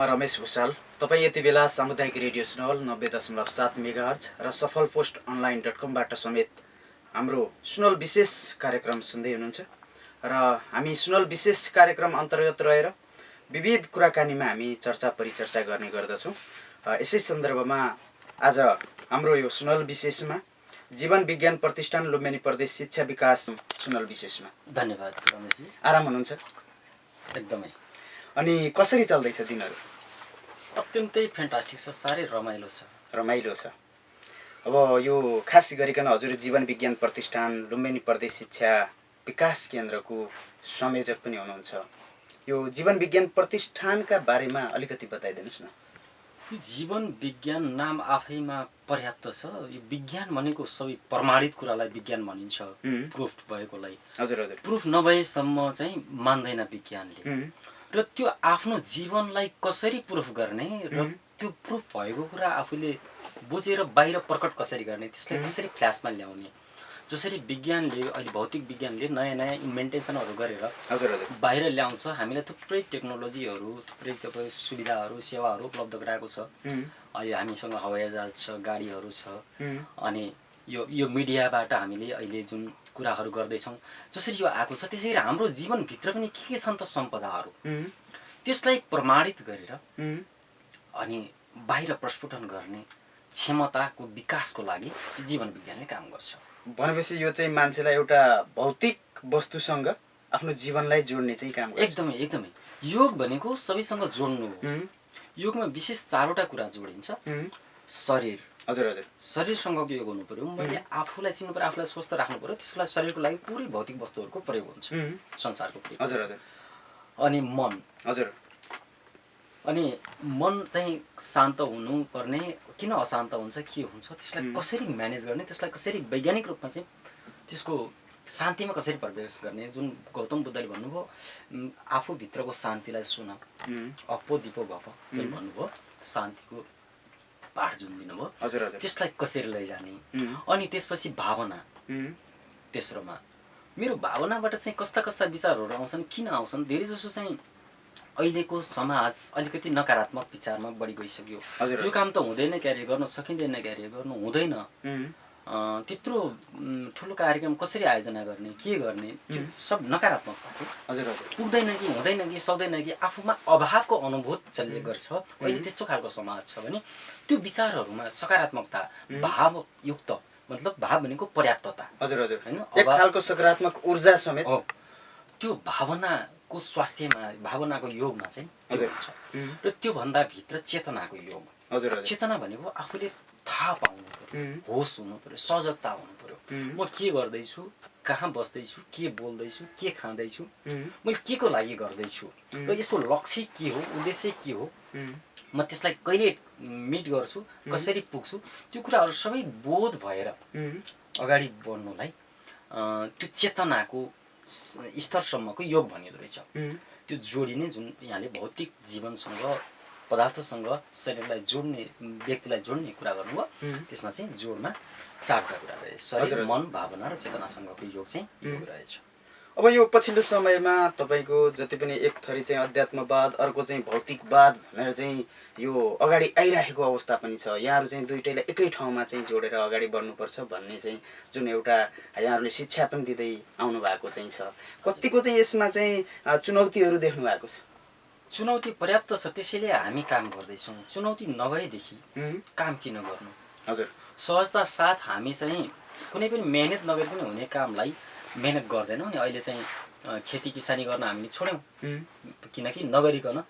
रमेश भुषाल तपाईँ यति बेला सामुदायिक रेडियो सुनवल 90.7 मेगाहर्ज र सफल पोस्ट अनलाइन.com बाट समेत हाम्रो सुनवल विशेष कार्यक्रम सुन्दै हुनुहुन्छ र हामी सुनवल विशेष कार्यक्रम अन्तर्गत रहेर विविध कुराकानीमा हामी चर्चा परिचर्चा गर्ने गर्दछौँ। यसै सन्दर्भमा आज हाम्रो यो सुनवल विशेषमा जीवन विज्ञान प्रतिष्ठान लुम्बिनी प्रदेश शिक्षा विकास सुनवल विशेषमा धन्यवाद रमेशजी। आराम हुनुहुन्छ? एकदमै। अनि कसरी चल्दैछ दिनहरू? अत्यन्तै फ्यान्टास्टिक छ, साह्रै रमाइलो छ। रमाइलो छ। अब यो खास गरिकन हजुर जीवन विज्ञान प्रतिष्ठान लुम्बिनी प्रदेश शिक्षा विकास केन्द्रको संयोजक पनि हुनुहुन्छ। यो जीवन विज्ञान प्रतिष्ठानका बारेमा अलिकति बताइदिनुहोस् न। यो जीवन विज्ञान नाम आफैमा पर्याप्त छ। यो विज्ञान भनेको सबै प्रमाणित कुरालाई विज्ञान भनिन्छ, प्रुफ भएकोलाई। हजुर हजुर। प्रुफ नभएसम्म चाहिँ मान्दैन विज्ञानले। र त्यो आफ्नो जीवनलाई कसरी प्रुफ गर्ने र त्यो प्रुफ भएको कुरा आफूले बुझेर बाहिर प्रकट कसरी गर्ने, त्यसलाई कसरी फ्ल्यासमा ल्याउने। जसरी विज्ञानले अहिले भौतिक विज्ञानले नयाँ नयाँ इन्भेन्टेसनहरू गरेर बाहिर ल्याउँछ, हामीलाई थुप्रै टेक्नोलोजीहरू, थुप्रै तपाईँ सुविधाहरू, सेवाहरू उपलब्ध गराएको छ। अहिले हामीसँग हवाईजहाज छ, गाडीहरू छ, अनि यो मिडियाबाट हामीले अहिले जुन कुराहरू गर्दैछौँ, जसरी यो आएको छ त्यसरी हाम्रो जीवनभित्र पनि के छन् त सम्पदाहरू, त्यसलाई प्रमाणित गरेर अनि बाहिर प्रस्फुटन गर्ने क्षमताको विकासको लागि जीवन विज्ञानले काम गर्छ। भनेपछि यो चाहिँ मान्छेलाई एउटा भौतिक वस्तुसँग आफ्नो जीवनलाई जोड्ने चाहिँ काम गर्छ। एकदमै एकदमै। योग भनेको सबैसँग जोड्नु हो। योगमा विशेष 4वटा कुरा जोडिन्छ। शरीर, हजुर हजुर, शरीरसँगको योग हुनु पर्यो। मैले आफूलाई चिन्नु पर्यो, आफूलाई स्वस्थ राख्नु पर्यो। त्यसको लागि शरीरको लागि पुरै भौतिक वस्तुहरूको प्रयोग हुन्छ, संसारको प्रयोग। हजुर हजुर। अनि मन, हजुर, अनि मन चाहिँ शान्त हुनुपर्ने, किन अशान्त हुन्छ, के हुन्छ, त्यसलाई कसरी म्यानेज गर्ने, त्यसलाई कसरी वैज्ञानिक रूपमा चाहिँ त्यसको शान्तिमा कसरी प्रवेश गर्ने। जुन गौतम बुद्धले भन्नुभयो, आफूभित्रको शान्तिलाई सुन, अप्पो दिपो गफ जुन भन्नुभयो, शान्तिको पाठ जुन दिनुभयो, हजुर हजुर, त्यसलाई कसरी लैजाने। अनि त्यसपछि भावना, तेस्रोमा मेरो भावनाबाट चाहिँ कस्ता कस्ता विचारहरू आउँछन्, किन आउँछन्। धेरै जसो चाहिँ अहिलेको समाज अलिकति नकारात्मक विचारमा बढी गइसक्यो। यो काम त हुँदैन, क्यारे गर्न सकिँदैन, क्यारे गर्नु हुँदैन, त्यत्रो ठुलो कार्यक्रम कसरी आयोजना गर्ने, के गर्ने, त्यो सब नकारात्मक भएको। हजुर हजुर। पुग्दैन कि, हुँदैन कि, सक्दैन कि, आफूमा अभावको अनुभूत जसले गर्छ अहिले त्यस्तो खालको समाज छ भने त्यो विचारहरूमा सकारात्मकता, भावयुक्त, मतलब भाव भनेको पर्याप्तता। हजुर हजुर, हैन, एक खालको सकारात्मक ऊर्जा समेत हो। त्यो भावनाको स्वास्थ्यमा, भावनाको योगमा चाहिँ हुन्छ। र त्यो भन्दा भित्र चेतनाको योग। हजुर हजुर। चेतना भनेको आफूले थाहा पाउनु पर्यो, होस हुनु पर्यो, सजगता हुनु पर्यो। म के गर्दैछु, कहाँ बस्दैछु, के बोल्दैछु, के खाँदैछु, मैले के को लागि गर्दैछु, र यसको लक्ष्य के हो, उद्देश्य के हो, म त्यसलाई कहिले मिट गर्छु, कसरी पुग्छु, त्यो कुराहरू सबै बोध भएर अगाडि बढ्नुलाई त्यो चेतनाको स्तरसम्मको योग भनिँदो रहेछ। त्यो जोडिने, जुन यहाँले भौतिक जीवनसँग, पदार्थसँग शरीरलाई जोड्ने, व्यक्तिलाई जोड्ने कुरा गर्नुभयो, त्यसमा चाहिँ जोडमा 4वटा कुरा रहेछ। शरीर, मन, भावना र चेतनासँगको योग चाहिँ योग रहेछ। अब यो पछिल्लो समयमा तपाईँको जति पनि एक थरी चाहिँ अध्यात्मवाद, अर्को चाहिँ भौतिकवाद भनेर चाहिँ यो अगाडि आइरहेको अवस्था पनि छ। यहाँहरू चाहिँ दुइटैलाई एकै ठाउँमा चाहिँ जोडेर अगाडि बढ्नुपर्छ भन्ने चाहिँ जुन एउटा यहाँहरूले शिक्षा पनि दिँदै आउनु भएको चाहिँ छ, कतिको चाहिँ यसमा चाहिँ चुनौतीहरू देख्नु भएको छ? चुनौती पर्याप्त छ, त्यसैले हामी काम गर्दैछौँ। चुनौती नभएदेखि काम किन गर्नु? हजुर, सहजता साथ हामी चाहिँ कुनै पनि मेहनत नगरी पनि हुने कामलाई मेहनत गर्दैनौँ नि। अहिले चाहिँ खेती किसानी गर्न हामीले छोड्यौँ, किनकि नगरिकन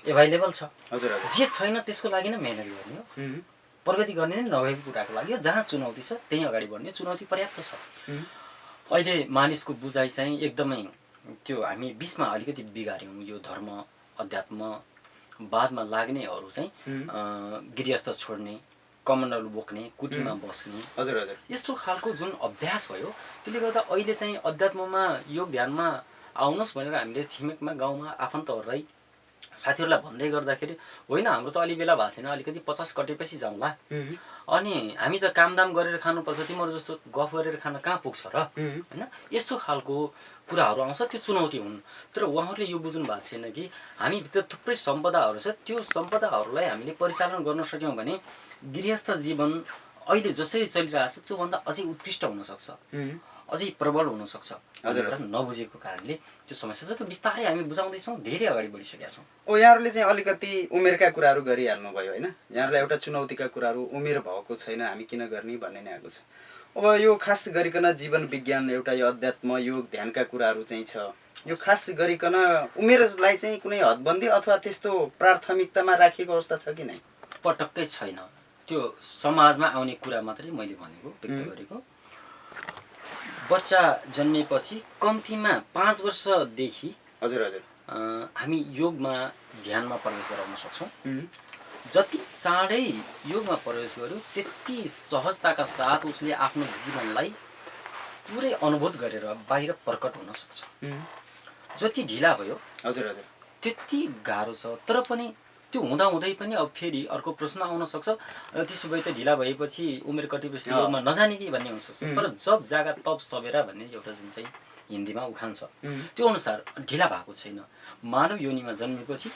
एभाइलेबल छ। हजुर, जे छैन त्यसको लागि नै मेहनत गर्ने हो, प्रगति गर्ने नै नभएको कुराको लागि हो। जहाँ चुनौती छ त्यहीँ अगाडि बढ्ने, चुनौती पर्याप्त छ। अहिले मानिसको बुझाइ चाहिँ एकदमै त्यो हामी बिचमा अलिकति बिगाऱ्यौँ। यो धर्म अध्यात्मवादमा लाग्नेहरू चाहिँ गृहस्थ छोड्ने, कमण्डल बोक्ने, कुटीमा बस्ने, हजुर हजुर, यस्तो खालको जुन अभ्यास भयो, त्यसले गर्दा अहिले चाहिँ अध्यात्ममा योग ध्यानमा आउनुहोस् भनेर हामीले छिमेकमा गाउँमा आफन्तहरूलाई साथीहरूलाई भन्दै गर्दाखेरि होइन हाम्रो त अलि बेला भएको छैन, अलिकति 50 कटेपछि जाउँला, अनि हामी त कामदाम गरेर खानुपर्छ, तिमीहरू जस्तो गफ गरेर खान कहाँ पुग्छ र, होइन? यस्तो खालको कुराहरू आउँछ। त्यो चुनौती हुन्। तर उहाँहरूले यो बुझ्नु भएको छैन कि हामीभित्र थुप्रै सम्पदाहरू छ, त्यो सम्पदाहरूलाई हामीले परिचालन गर्न सक्यौँ भने गृहस्थ जीवन अहिले जसरी चलिरहेको छ त्योभन्दा अझै उत्कृष्ट हुनसक्छ, अझै प्रबल हुनसक्छ। हजुर, नबुझेको कारणले त्यो समस्या छ। त्यो बिस्तारै हामी बुझाउँदैछौँ, धेरै अगाडि बढिसकेका छौँ। यहाँहरूले चाहिँ अलिकति उमेरका कुराहरू गरिहाल्नु भयो होइन? यहाँहरूलाई एउटा चुनौतीका कुराहरू उमेर भएको छैन, हामी किन गर्ने भन्ने नै आएको छ। अब यो खास गरिकन जीवन विज्ञान, एउटा यो अध्यात्म, योग, ध्यानका कुराहरू चाहिँ छ। यो खास गरिकन उमेरलाई चाहिँ कुनै हदबन्दी अथवा त्यस्तो प्राथमिकतामा राखिएको अवस्था छ कि नै? पटक्कै छैन। त्यो समाजमा आउने कुरा मात्रै मैले भनेको, व्यक्त गरेको। बच्चा जन्मेपछि कम्तीमा 5 वर्षदेखि हजुर हजुर हामी योगमा ध्यानमा प्रवेश गराउन सक्छौँ। जति चाँडै योगमा प्रवेश गर्यो त्यति सहजताका साथ उसले आफ्नो जीवनलाई पुरै अनुभूत गरेर बाहिर प्रकट हुन सक्छ। जति ढिला भयो हजुर हजुर त्यति गाह्रो छ। तर पनि त्यो हुँदाहुँदै पनि अब फेरि अर्को प्रश्न आउन सक्छ, त्यसो भए त ढिला भएपछि उमेर कटेपछि योगमा नजाने कि भन्ने हुनसक्छ। तर जब जागा तब सबेरा भन्ने एउटा जुन चाहिँ हिन्दीमा उखान छ, त्यो अनुसार ढिला भएको छैन। मानव योनिमा जन्मेपछि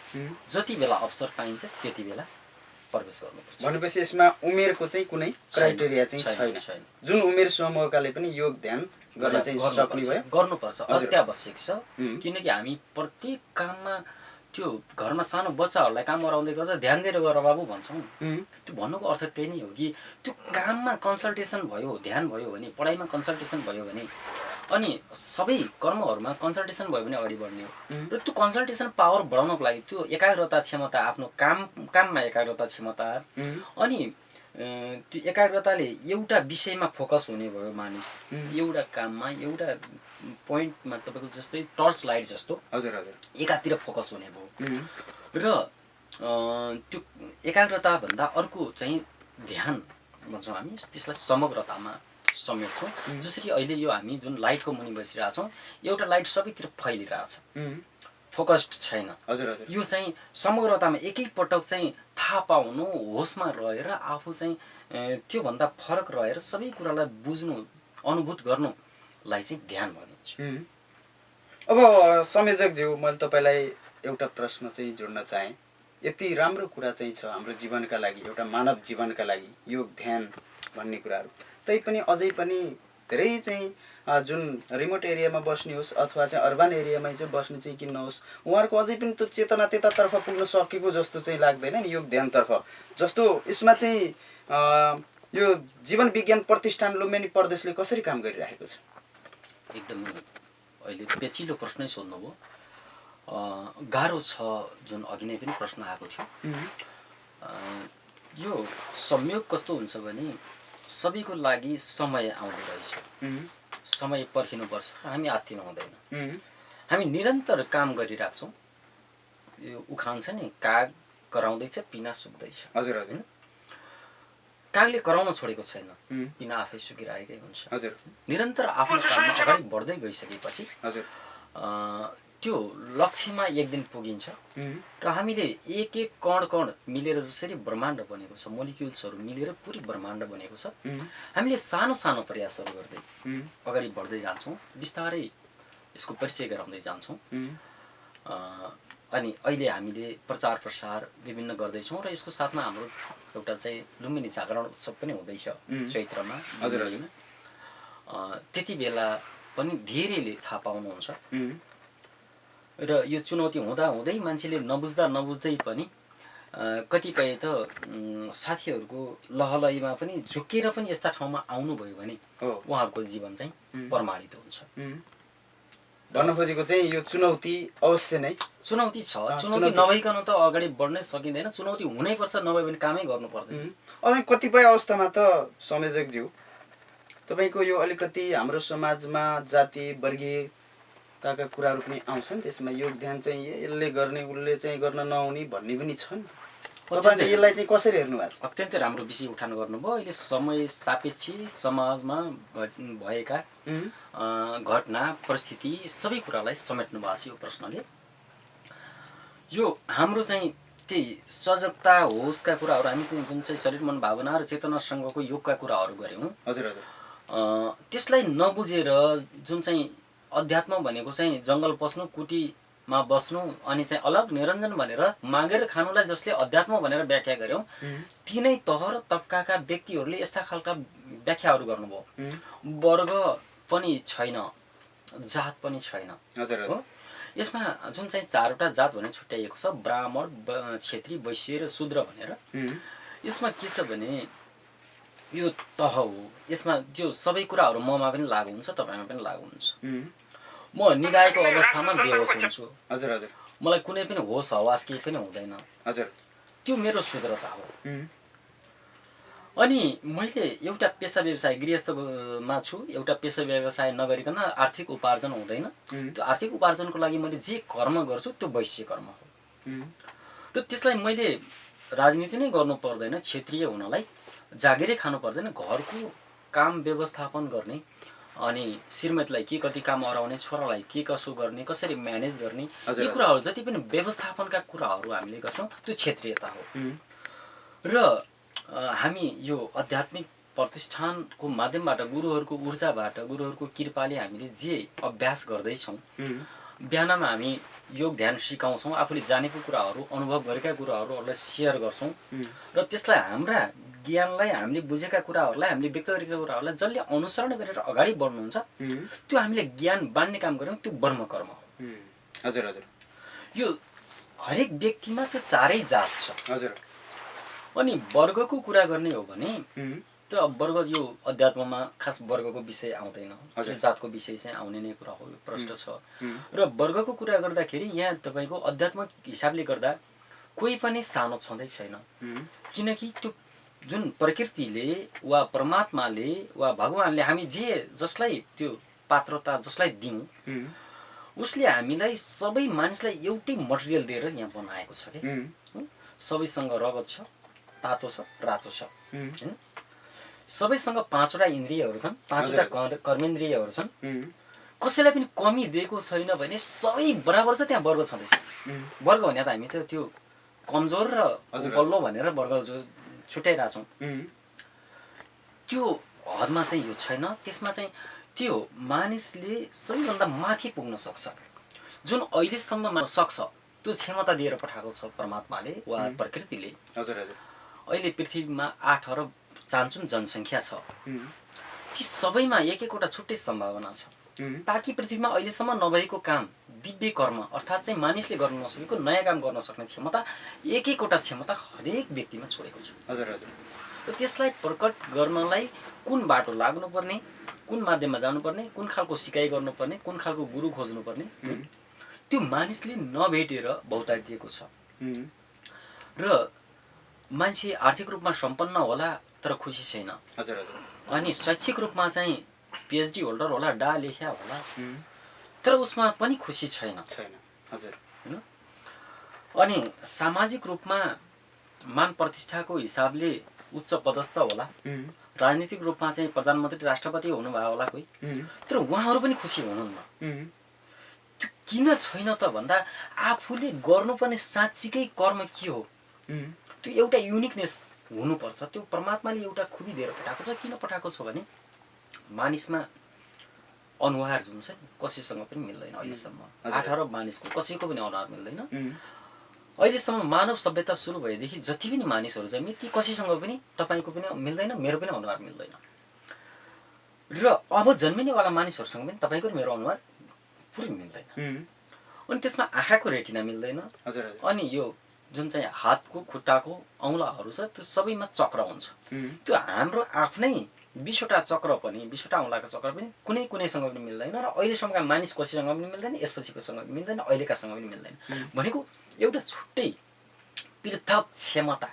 जति बेला अवसर पाइन्छ त्यति बेला प्रवेश गर्नुपर्छ। भनेपछि यसमा उमेरको चाहिँ कुनै क्राइटेरिया चाहिँ छैन। जुन उमेर समूहकाले पनि योग ध्यान गर्न चाहिँ सक्ने भयो, गर्नुपर्छ, अत्यावश्यक छ। किनकि हामी प्रत्येक काममा त्यो घरमा सानो बच्चाहरूलाई काम गराउँदै गर्दा ध्यान दिएर गर बाबु भन्छौँ। त्यो भन्नुको अर्थ त्यही नै हो कि त्यो काममा कन्सल्टेसन भयो, ध्यान भयो भने, पढाइमा कन्सल्टेसन भयो भने, अनि सबै कर्महरूमा कन्सल्टेसन भयो भने अगाडि बढ्ने हो। र त्यो कन्सल्टेसन पावर बढाउनको लागि त्यो एकाग्रता क्षमता, आफ्नो काममा एकाग्रता क्षमता, अनि त्यो एकाग्रताले एउटा विषयमा फोकस हुने भयो मानिस, एउटा काममा एउटा पोइन्टमा, तपाईँको जस्तै टर्च लाइट जस्तो हजुर हजुर एकातिर फोकस हुने भयो। र त्यो एकाग्रता भन्दा अर्को चाहिँ ध्यान भन्छौँ हामी, त्यसलाई समग्रतामा समेट्छौँ। जसरी अहिले यो हामी जुन लाइटको मुनि बसिरहेका छौँ, एउटा लाइट सबैतिर फैलिरहेछ, फोकस्ड छैन। हजुर हजुर यो चाहिँ समग्रतामा एकैपटक चाहिँ थाहा पाउनु, होसमा रहेर आफू चाहिँ त्योभन्दा फरक रहेर सबै कुरालाई बुझ्नु, अनुभूत गर्नुलाई चाहिँ ध्यान भनिन्छ। अब संयोजकज्यू, मैले तपाईँलाई एउटा प्रश्न चाहिँ जोड्न चाहेँ। यति राम्रो कुरा चाहिँ छ हाम्रो जीवनका लागि, एउटा मानव जीवनका लागि योग ध्यान भन्ने कुराहरू, तैपनि अझै पनि धेरै चाहिँ जुन रिमोट एरियामा बस्ने होस् अथवा चाहिँ अर्बन एरियामा चाहिँ बस्ने चाहिँ किन नहोस्, उहाँहरूको अझै पनि त्यो चेतना त्यतातर्फ पुग्न सकेको जस्तो चाहिँ लाग्दैन नि योग ध्यानतर्फ। जस्तो यसमा चाहिँ यो जीवन विज्ञान प्रतिष्ठान लुम्बिनी प्रदेशले कसरी काम गरिरहेको छ? एकदम अहिले पेचिलो प्रश्नै सोध्नुभयो। गाह्रो छ, जुन अघि नै पनि प्रश्न आएको थियो। यो संयोग कस्तो हुन्छ भने सबैको लागि समय आउँदो रहेछ, समय पर्खिनुपर्छ, हामी आत्तिनु हुँदैन। हामी निरन्तर काम गरिरहेको छौँ। यो उखान छ नि, काग कराउँदैछ पिना सुक्दैछ। हजुर हजुर कागले कराउन छोडेको छैन, पिना आफै सुकिरहेकै हुन्छ। हजुर निरन्तर आफ्नो काममा अगाडि बढ्दै गइसकेपछि हजुर त्यो लक्ष्यमा एक दिन पुगिन्छ। र हामीले एक एक कण मिलेर जसरी ब्रह्माण्ड बनेको छ, मोलिक्युल्सहरू मिलेर पुरै ब्रह्माण्ड बनेको छ, हामीले सानो सानो प्रयासहरू गर्दै अगाडि बढ्दै जान्छौँ, बिस्तारै यसको परिचय गराउँदै जान्छौँ। अनि अहिले हामीले प्रचार प्रसार विभिन्न गर्दैछौँ र यसको साथमा हाम्रो एउटा चाहिँ लुम्बिनी जागरण उत्सव पनि हुँदैछ चैत्रमा। त्यति बेला पनि धेरैले थाहा पाउनुहुन्छ। र यो चुनौती हुँदै मान्छेले नबुझ्दै पनि कतिपय त साथीहरूको लहलैमा पनि झुक्किएर पनि यस्ता ठाउँमा आउनुभयो भने उहाँहरूको जीवन चाहिँ प्रमाणित हुन्छ। भन्न खोजेको चाहिँ यो चुनौती अवश्य नै चुनौती छ। चुनौती नभइकन त अगाडि बढ्नै सकिँदैन। चुनौती हुनैपर्छ, नभए भने कामै गर्नु पर्दैन। अझै कतिपय अवस्थामा त संयोजकज्यू, तपाईँको यो अलिकति हाम्रो समाजमा जाति वर्गीयताका कुराहरू पनि आउँछन्, त्यसमा योग ध्यान चाहिँ यसले गर्ने उसले चाहिँ गर्न नहुने भन्ने पनि छन्। तपाईँले यसलाई चाहिँ कसरी हेर्नु भएको छ? अत्यन्तै राम्रो विषय उठान गर्नुभयो। अहिले समय सापेक्षी समाजमा भएका घटना परिस्थिति सबै कुरालाई समेट्नु भएको छ यो प्रश्नले। यो हाम्रो चाहिँ त्यही सजगता होसका कुराहरू हामी चाहिँ जुन चाहिँ शरीर मन भावना र चेतनासँगको योगका कुराहरू गऱ्यौँ। हजुर हजुर। त्यसलाई नबुझेर जुन चाहिँ अध्यात्म भनेको चाहिँ जङ्गल पस्नु, कुटीमा बस्नु अनि चाहिँ अलग निरञ्जन भनेर मागेर खानुलाई जसले अध्यात्म भनेर व्याख्या गर्यौँ, तिनै तह र तबकाका व्यक्तिहरूले यस्ता खालका व्याख्याहरू गर्नुभयो। वर्ग पनि छैन, जात पनि छैन। हजुर। यसमा जुन चाहिँ 4वटा जात भनेर छुट्याइएको छ, ब्राह्मण, क्षेत्री, वैश्य र शूद्र भनेर। यसमा के छ भने यो तह हो। यसमा त्यो सबै कुराहरू ममा पनि लागु हुन्छ, तपाईँमा पनि लागु हुन्छ। म निदाएको अवस्थामा बेहोस हुन्छु। हजुर हजुर। मलाई कुनै पनि होस हवास केही पनि हुँदैन। हजुर। त्यो मेरो शुद्रता हो। अनि मैले एउटा पेसा व्यवसाय गृहस्थमा छु, एउटा पेसा व्यवसाय नगरिकन आर्थिक उपार्जन हुँदैन। त्यो आर्थिक उपार्जनको लागि मैले जे कर्म गर्छु त्यो वैश्य कर्म हो। र त्यसलाई मैले राजनीति नै गर्नु पर्दैन, क्षेत्रीय हुनलाई जागिरै खानु पर्दैन, घरको काम व्यवस्थापन गर्ने अनि श्रीमतीलाई के कति काम अराउने, छोरालाई के कसो गर्ने, कसरी म्यानेज गर्ने, यी कुराहरू जति पनि व्यवस्थापनका कुराहरू हामीले गर्छौँ त्यो क्षेत्रीयता हो। र हामी यो आध्यात्मिक प्रतिष्ठानको माध्यमबाट गुरुहरूको ऊर्जाबाट, गुरुहरूको कृपाले हामीले जे अभ्यास गर्दैछौँ, बिहानमा हामी योग ध्यान सिकाउँछौँ, आफूले जानेको कुराहरू, अनुभव गरेका कुराहरू अरूलाई सेयर गर्छौँ र त्यसलाई हाम्रा ज्ञानलाई, हामीले बुझेका कुराहरूलाई, हामीले व्यक्त गरेका कुराहरूलाई जसले अनुसरण गरेर अगाडि बढ्नुहुन्छ त्यो हामीले ज्ञान बाँड्ने काम गऱ्यौँ, त्यो ब्रह्मकर्म हो। हजुर हजुर। यो हरेक व्यक्तिमा त्यो 4 जात छ। हजुर। अनि वर्गको कुरा गर्ने हो भने त्यो वर्ग यो अध्यात्ममा खास वर्गको विषय आउँदैन, जातको विषय चाहिँ आउने नै कुरा हो, यो प्रष्ट छ। र वर्गको कुरा गर्दाखेरि यहाँ तपाईँको आध्यात्मिक हिसाबले गर्दा कोही पनि सानो छँदै छैन। किनकि त्यो जुन प्रकृतिले वा परमात्माले वा भगवानले हामी जे जसलाई त्यो पात्रता जसलाई दिउँ, उसले हामीलाई सबै मानिसलाई एउटै मटेरियल दिएर यहाँ बनाएको छ कि सबैसँग रगत छ, तातो छ, रातो छ। सबैसँग 5वटा इन्द्रियहरू छन्, 5वटा कर्मेन्द्रियहरू छन्। कसैलाई पनि कमी दिएको छैन भने सबै बराबर छ, त्यहाँ वर्ग छँदैछ। वर्ग भने त हामी त त्यो कमजोर र बल्लो भनेर वर्ग छुट्याइरहेछौँ। त्यो हदमा चाहिँ यो छैन। त्यसमा चाहिँ त्यो मानिसले सबैभन्दा माथि पुग्न सक्छ, जुन अहिलेसम्म सक्छ त्यो क्षमता दिएर पठाएको छ परमात्माले वा प्रकृतिले। अहिले पृथ्वीमा 8 अरब चान्चुन जनसङ्ख्या छ। ती सबैमा एक-एकवटा छुट्टै सम्भावना छ, ताकि पृथ्वीमा अहिलेसम्म नभएको काम, दिव्य कर्म अर्थात् चाहिँ मानिसले गर्न नसकेको नयाँ काम गर्न सक्ने क्षमता, एक-एकवटा क्षमता हरेक व्यक्तिमा छोडेको छ। र त्यसलाई प्रकट गर्नलाई कुन बाटो लाग्नुपर्ने, कुन माध्यममा जानुपर्ने, कुन खालको सिकाइ गर्नुपर्ने, कुन खालको गुरु खोज्नुपर्ने, त्यो मानिसले नभेटेर भौतारिएको छ। र मान्छे आर्थिक रूपमा सम्पन्न होला तर खुसी छैन। अनि शैक्षिक रूपमा चाहिँ PhD होल्डर होला, डा लेख्या होला, तर उसमा पनि खुसी छैन। अनि सामाजिक रूपमा मान प्रतिष्ठाको हिसाबले उच्च पदस्थ होला, राजनीतिक रूपमा चाहिँ प्रधानमन्त्री राष्ट्रपति हुनुभयो होला कोही, तर उहाँहरू पनि खुसी हुनुहुन्न। त्यो किन छैन त भन्दा आफूले गर्नुपर्ने साँच्चीकै कर्म के हो, त्यो एउटा युनिकनेस हुनुपर्छ। त्यो परमात्माले एउटा खुबी दिएर पठाएको छ। किन पठाएको छ भने मानिसमा अनुहार जुन छ नि कसैसँग पनि मिल्दैन। अहिलेसम्म 8 अरब मानिसको कसैको पनि अनुहार मिल्दैन। अहिलेसम्म मानव सभ्यता सुरु भएदेखि जति पनि मानिसहरू जन्मे ती कसैसँग पनि, तपाईँको पनि मिल्दैन, मेरो पनि अनुहार मिल्दैन। र अब जन्मिनेवाला मानिसहरूसँग पनि तपाईँको र मेरो अनुहार पुरै मिल्दैन। अनि त्यसमा आँखाको रेटिना मिल्दैन। अनि यो जुन चाहिँ हातको खुट्टाको औँलाहरू छ त्यो सबैमा चक्र हुन्छ। त्यो हाम्रो आफ्नै 20वटा चक्र पनि, 20वटा औँलाको चक्र पनि कुनै कुनैसँग पनि मिल्दैन। र अहिलेसम्मका मानिस कसैसँग पनि मिल्दैन, यसपछिकोसँग पनि मिल्दैन, अहिलेकासँग पनि मिल्दैन। भनेको एउटा छुट्टै पृथक क्षमता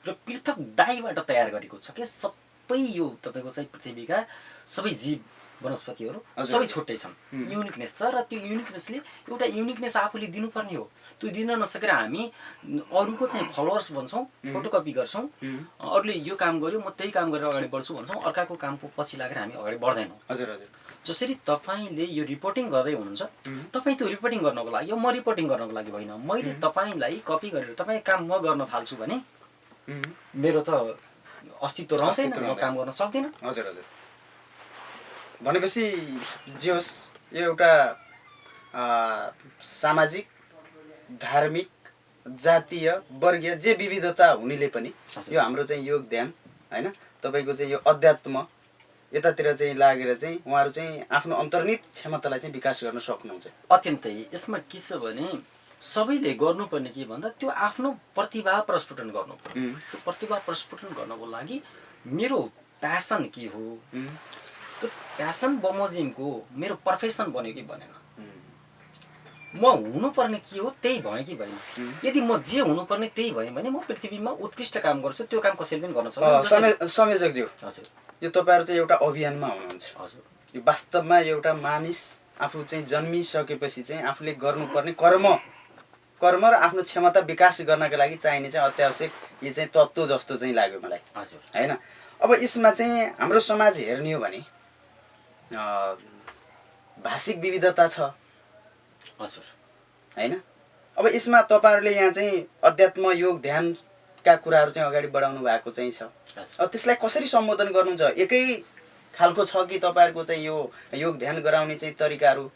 र पृथक दाइबाट तयार गरेको छ कि सबै यो तपाईँको चाहिँ पृथ्वीका सबै जीव वनस्पतिहरू सबै छुट्टै छन्, युनिकनेस छ। र त्यो युनिकनेसले एउटा युनिकनेस आफूले दिनुपर्ने हो। त्यो दिन नसकेर हामी अरूको चाहिँ फलोवर्स बन्छौँ, फोटोकपी गर्छौँ, अरूले यो काम गर्यो म त्यही काम गरेर अगाडि बढ्छु भन्छौँ, अर्काको कामको पछि लागेर हामी अगाडि बढ्दैनौँ। जसरी तपाईले यो रिपोर्टिङ गर्दै हुनुहुन्छ, तपाई त्यो रिपोर्टिङ गर्नको लागि म रिपोर्टिङ गर्नको लागि होइन, मैले तपाईलाई कपी गरेर तपाई काम म गर्न थाल्छु भने मेरो त अस्तित्व रहँदैन, म काम गर्न सक्दिन। हजुर हजुर। भनेपछि जे होस् यो एउटा सामाजिक, धार्मिक, जातीय, वर्गीय जे विविधता हुनेले पनि यो हाम्रो चाहिँ योगदान हैन, तपाईको चाहिँ यो अध्यात्म यतातिर चाहिँ लागेर चाहिँ उहाँहरू चाहिँ आफ्नो अन्तर्निहित क्षमतालाई चाहिँ विकास गर्न सक्नुहुन्छ। अत्यन्तै। यसमा के छ भने सबैले गर्नुपर्ने के भन्दा त्यो आफ्नो प्रतिभा प्रस्फुटन गर्नुपर्छ। त्यो प्रतिभा प्रस्फुटन गर्नको लागि मेरो प्यासन के हो, त्यो प्यासन बमोजिमको मेरो प्रोफेसन बन्यो कि बनेन, म हुनुपर्ने के हो त्यही भयो कि भएन। यदि म जे हुनुपर्ने त्यही भयो भने म पृथ्वीमा उत्कृष्ट काम गर्छु, त्यो काम कसैले पनि गर्न सक्दैन। संयोजकज्यू, हजुर, यो तपाईहरु चाहिँ एउटा अभियानमा हुनुहुन्छ। हजुर, यो वास्तवमा एउटा मानिस आफू चाहिँ जन्मिसकेपछि चाहिँ आफूले गर्नुपर्ने कर्म र आफ्नो क्षमता विकास गर्नका लागि चाहिने चाहिँ अत्यावश्यक यो चाहिँ तत्त्व जस्तो चाहिँ लाग्यो मलाई। हजुर, हैन। अब यसमा चाहिँ हाम्रो समाज हेर्ने हो भने भाषिक विविधता छ। हजुर, हैन। अब यसमा तपाईहरुले यहाँ चाहिँ अध्यात्म, योग, ध्यानका कुराहरु चाहिँ अगाडि बढाउनु भएको चाहिँ छ। अब त्यसलाई कसरी सम्बोधन गर्नुहुन्छ? एकै खालको छ कि तपाईहरुको चाहिँ यो योग ध्यान गराउने चाहिँ तरिकाहरु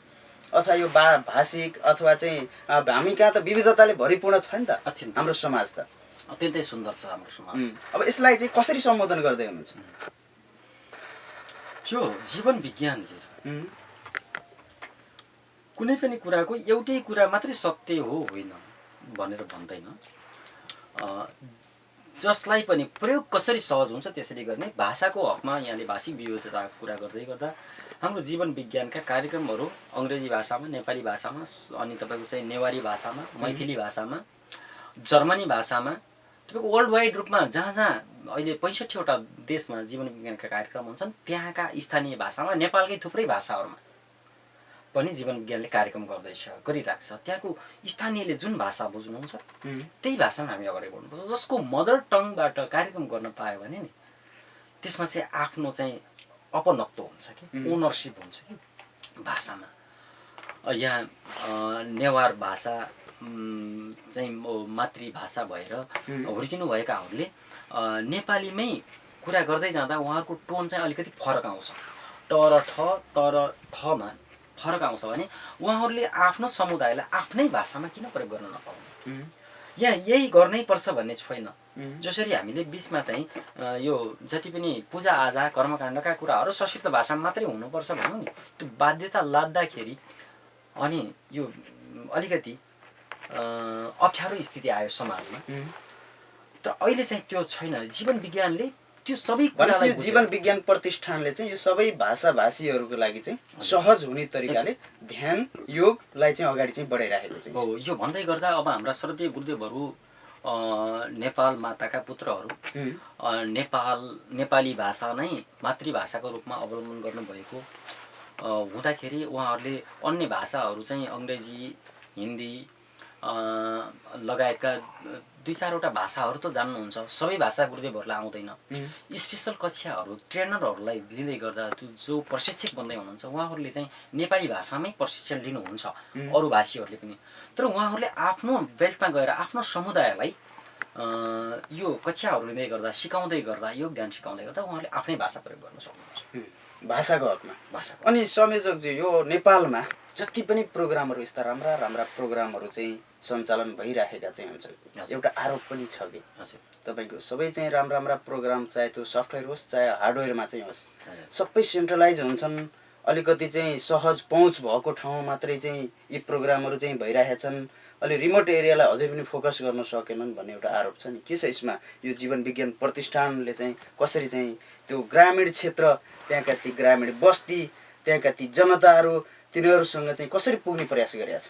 अथवा यो भाषिक अथवा चाहिँ हामी कहाँ त विविधताले भरिपूर्ण छ नि त हाम्रो समाज त। अत्यन्तै सुन्दर छ हाम्रो समाज। अब यसलाई चाहिँ कसरी सम्बोधन गर्दै हुनुहुन्छ? यो जीवन विज्ञानले कुनै पनि कुराको एउटै कुरा मात्रै सत्य हो होइन भनेर भन्दैन। जसलाई पनि प्रयोग कसरी सहज हुन्छ त्यसरी गर्ने। भाषाको हकमा यहाँले भाषिक विविधताको कुरा गर्दै गर्दा हाम्रो जीवन विज्ञानका कार्यक्रमहरू अङ्ग्रेजी भाषामा, नेपाली भाषामा, अनि तपाईँको चाहिँ नेवारी भाषामा, मैथिली भाषामा, जर्मनी भाषामा, तपाईँको वर्ल्ड वाइड रूपमा जहाँ जहाँ अहिले 65वटा देशमा जीवन विज्ञानका कार्यक्रम हुन्छन् त्यहाँका स्थानीय भाषामा, नेपालकै थुप्रै भाषाहरूमा पनि जीवन विज्ञानले कार्यक्रम गरिरहेको छ। त्यहाँको स्थानीयले जुन भाषा बुझ्नुहुन्छ त्यही भाषामा हामी अगाडि बढ्नुपर्छ। जसको मदर टङबाट कार्यक्रम गर्न पायो भने नि त्यसमा चाहिँ आफ्नो चाहिँ अपनत्व हुन्छ कि, ओनरसिप हुन्छ कि भाषामा। यहाँ नेवार भाषा चाहिँ मातृभाषा भएर हुर्किनुभएकाहरूले नेपालीमै कुरा गर्दै जाँदा उहाँहरूको टोन चाहिँ अलिकति फरक आउँछ। तर थमा फरक आउँछ भने उहाँहरूले आफ्नो समुदायलाई आफ्नै भाषामा किन प्रयोग गर्न नपाउने? यहाँ यही गर्नै पर्छ भन्ने छैन। जसरी हामीले बिचमा चाहिँ यो जति पनि पूजाआजा कर्मकाण्डका कुराहरू सशक्त भाषामा मात्रै हुनुपर्छ भनौँ नि, त्यो बाध्यता लाद्दाखेरि अनि यो अलिकति अप्ठ्यारो स्थिति आयो समाजमा। तर अहिले चाहिँ त्यो छैन। जीवन विज्ञानले त्यो सबै कुरालाई, यो जीवन विज्ञान प्रतिष्ठानले चाहिँ यो सबै भाषाभाषीहरूको लागि चाहिँ सहज हुने तरिकाले ध्यान योगलाई चाहिँ अगाडि चाहिँ बढाइराखेको चाहिँ हो। यो भन्दै गर्दा अब हाम्रा श्रद्धेय गुरुदेवहरू नेपाल माताका पुत्रहरू नेपाली भाषा नै मातृभाषाको रूपमा अवलम्बन गर्नुभएको हुँदाखेरि उहाँहरूले अन्य भाषाहरू चाहिँ अङ्ग्रेजी, हिन्दी लगायतका 2-4वटा भाषाहरू त जान्नुहुन्छ। सबै भाषा गुरुदेवहरूलाई आउँदैन। स्पेसल कक्षाहरू ट्रेनरहरूलाई लिँदै गर्दा जो प्रशिक्षक बन्दै हुनुहुन्छ उहाँहरूले चाहिँ नेपाली भाषामै प्रशिक्षण लिनुहुन्छ, अरू भाषीहरूले पनि। तर उहाँहरूले आफ्नो बेल्टमा गएर आफ्नो समुदायलाई यो कक्षाहरू लिँदै गर्दा, सिकाउँदै गर्दा, योग ध्यान सिकाउँदै गर्दा उहाँहरूले आफ्नै भाषा प्रयोग गर्न सक्नुहुन्छ भाषाको हकमा। भाषा अनि संयोजकजी, यो नेपालमा जति पनि प्रोग्रामहरू, यस्ता राम्रा राम्रा प्रोग्रामहरू चाहिँ सञ्चालन भइराखेका चाहिँ हुन्छन्, एउटा आरोप पनि छ कि तपाईँको सबै चाहिँ राम्रा राम्रा प्रोग्राम, चाहे त्यो सफ्टवेयर होस् चाहे हार्डवेयरमा चाहिँ होस्, सबै सेन्ट्रलाइज हुन्छन्। अलिकति चाहिँ सहज पहुँच भएको ठाउँमा मात्रै चाहिँ यी प्रोग्रामहरू चाहिँ भइरहेका छन्। अलि रिमोट एरियालाई अझै पनि फोकस गर्न सकेनन् भन्ने एउटा आरोप छ नि। के छ यसमा? यो जीवन विज्ञान प्रतिष्ठानले चाहिँ कसरी चाहिँ त्यो ग्रामीण क्षेत्र, त्यहाँका ती ग्रामीण बस्ती, त्यहाँका ती जनताहरू, तिनीहरूसँग चाहिँ कसरी पुग्ने प्रयास गरेका छ?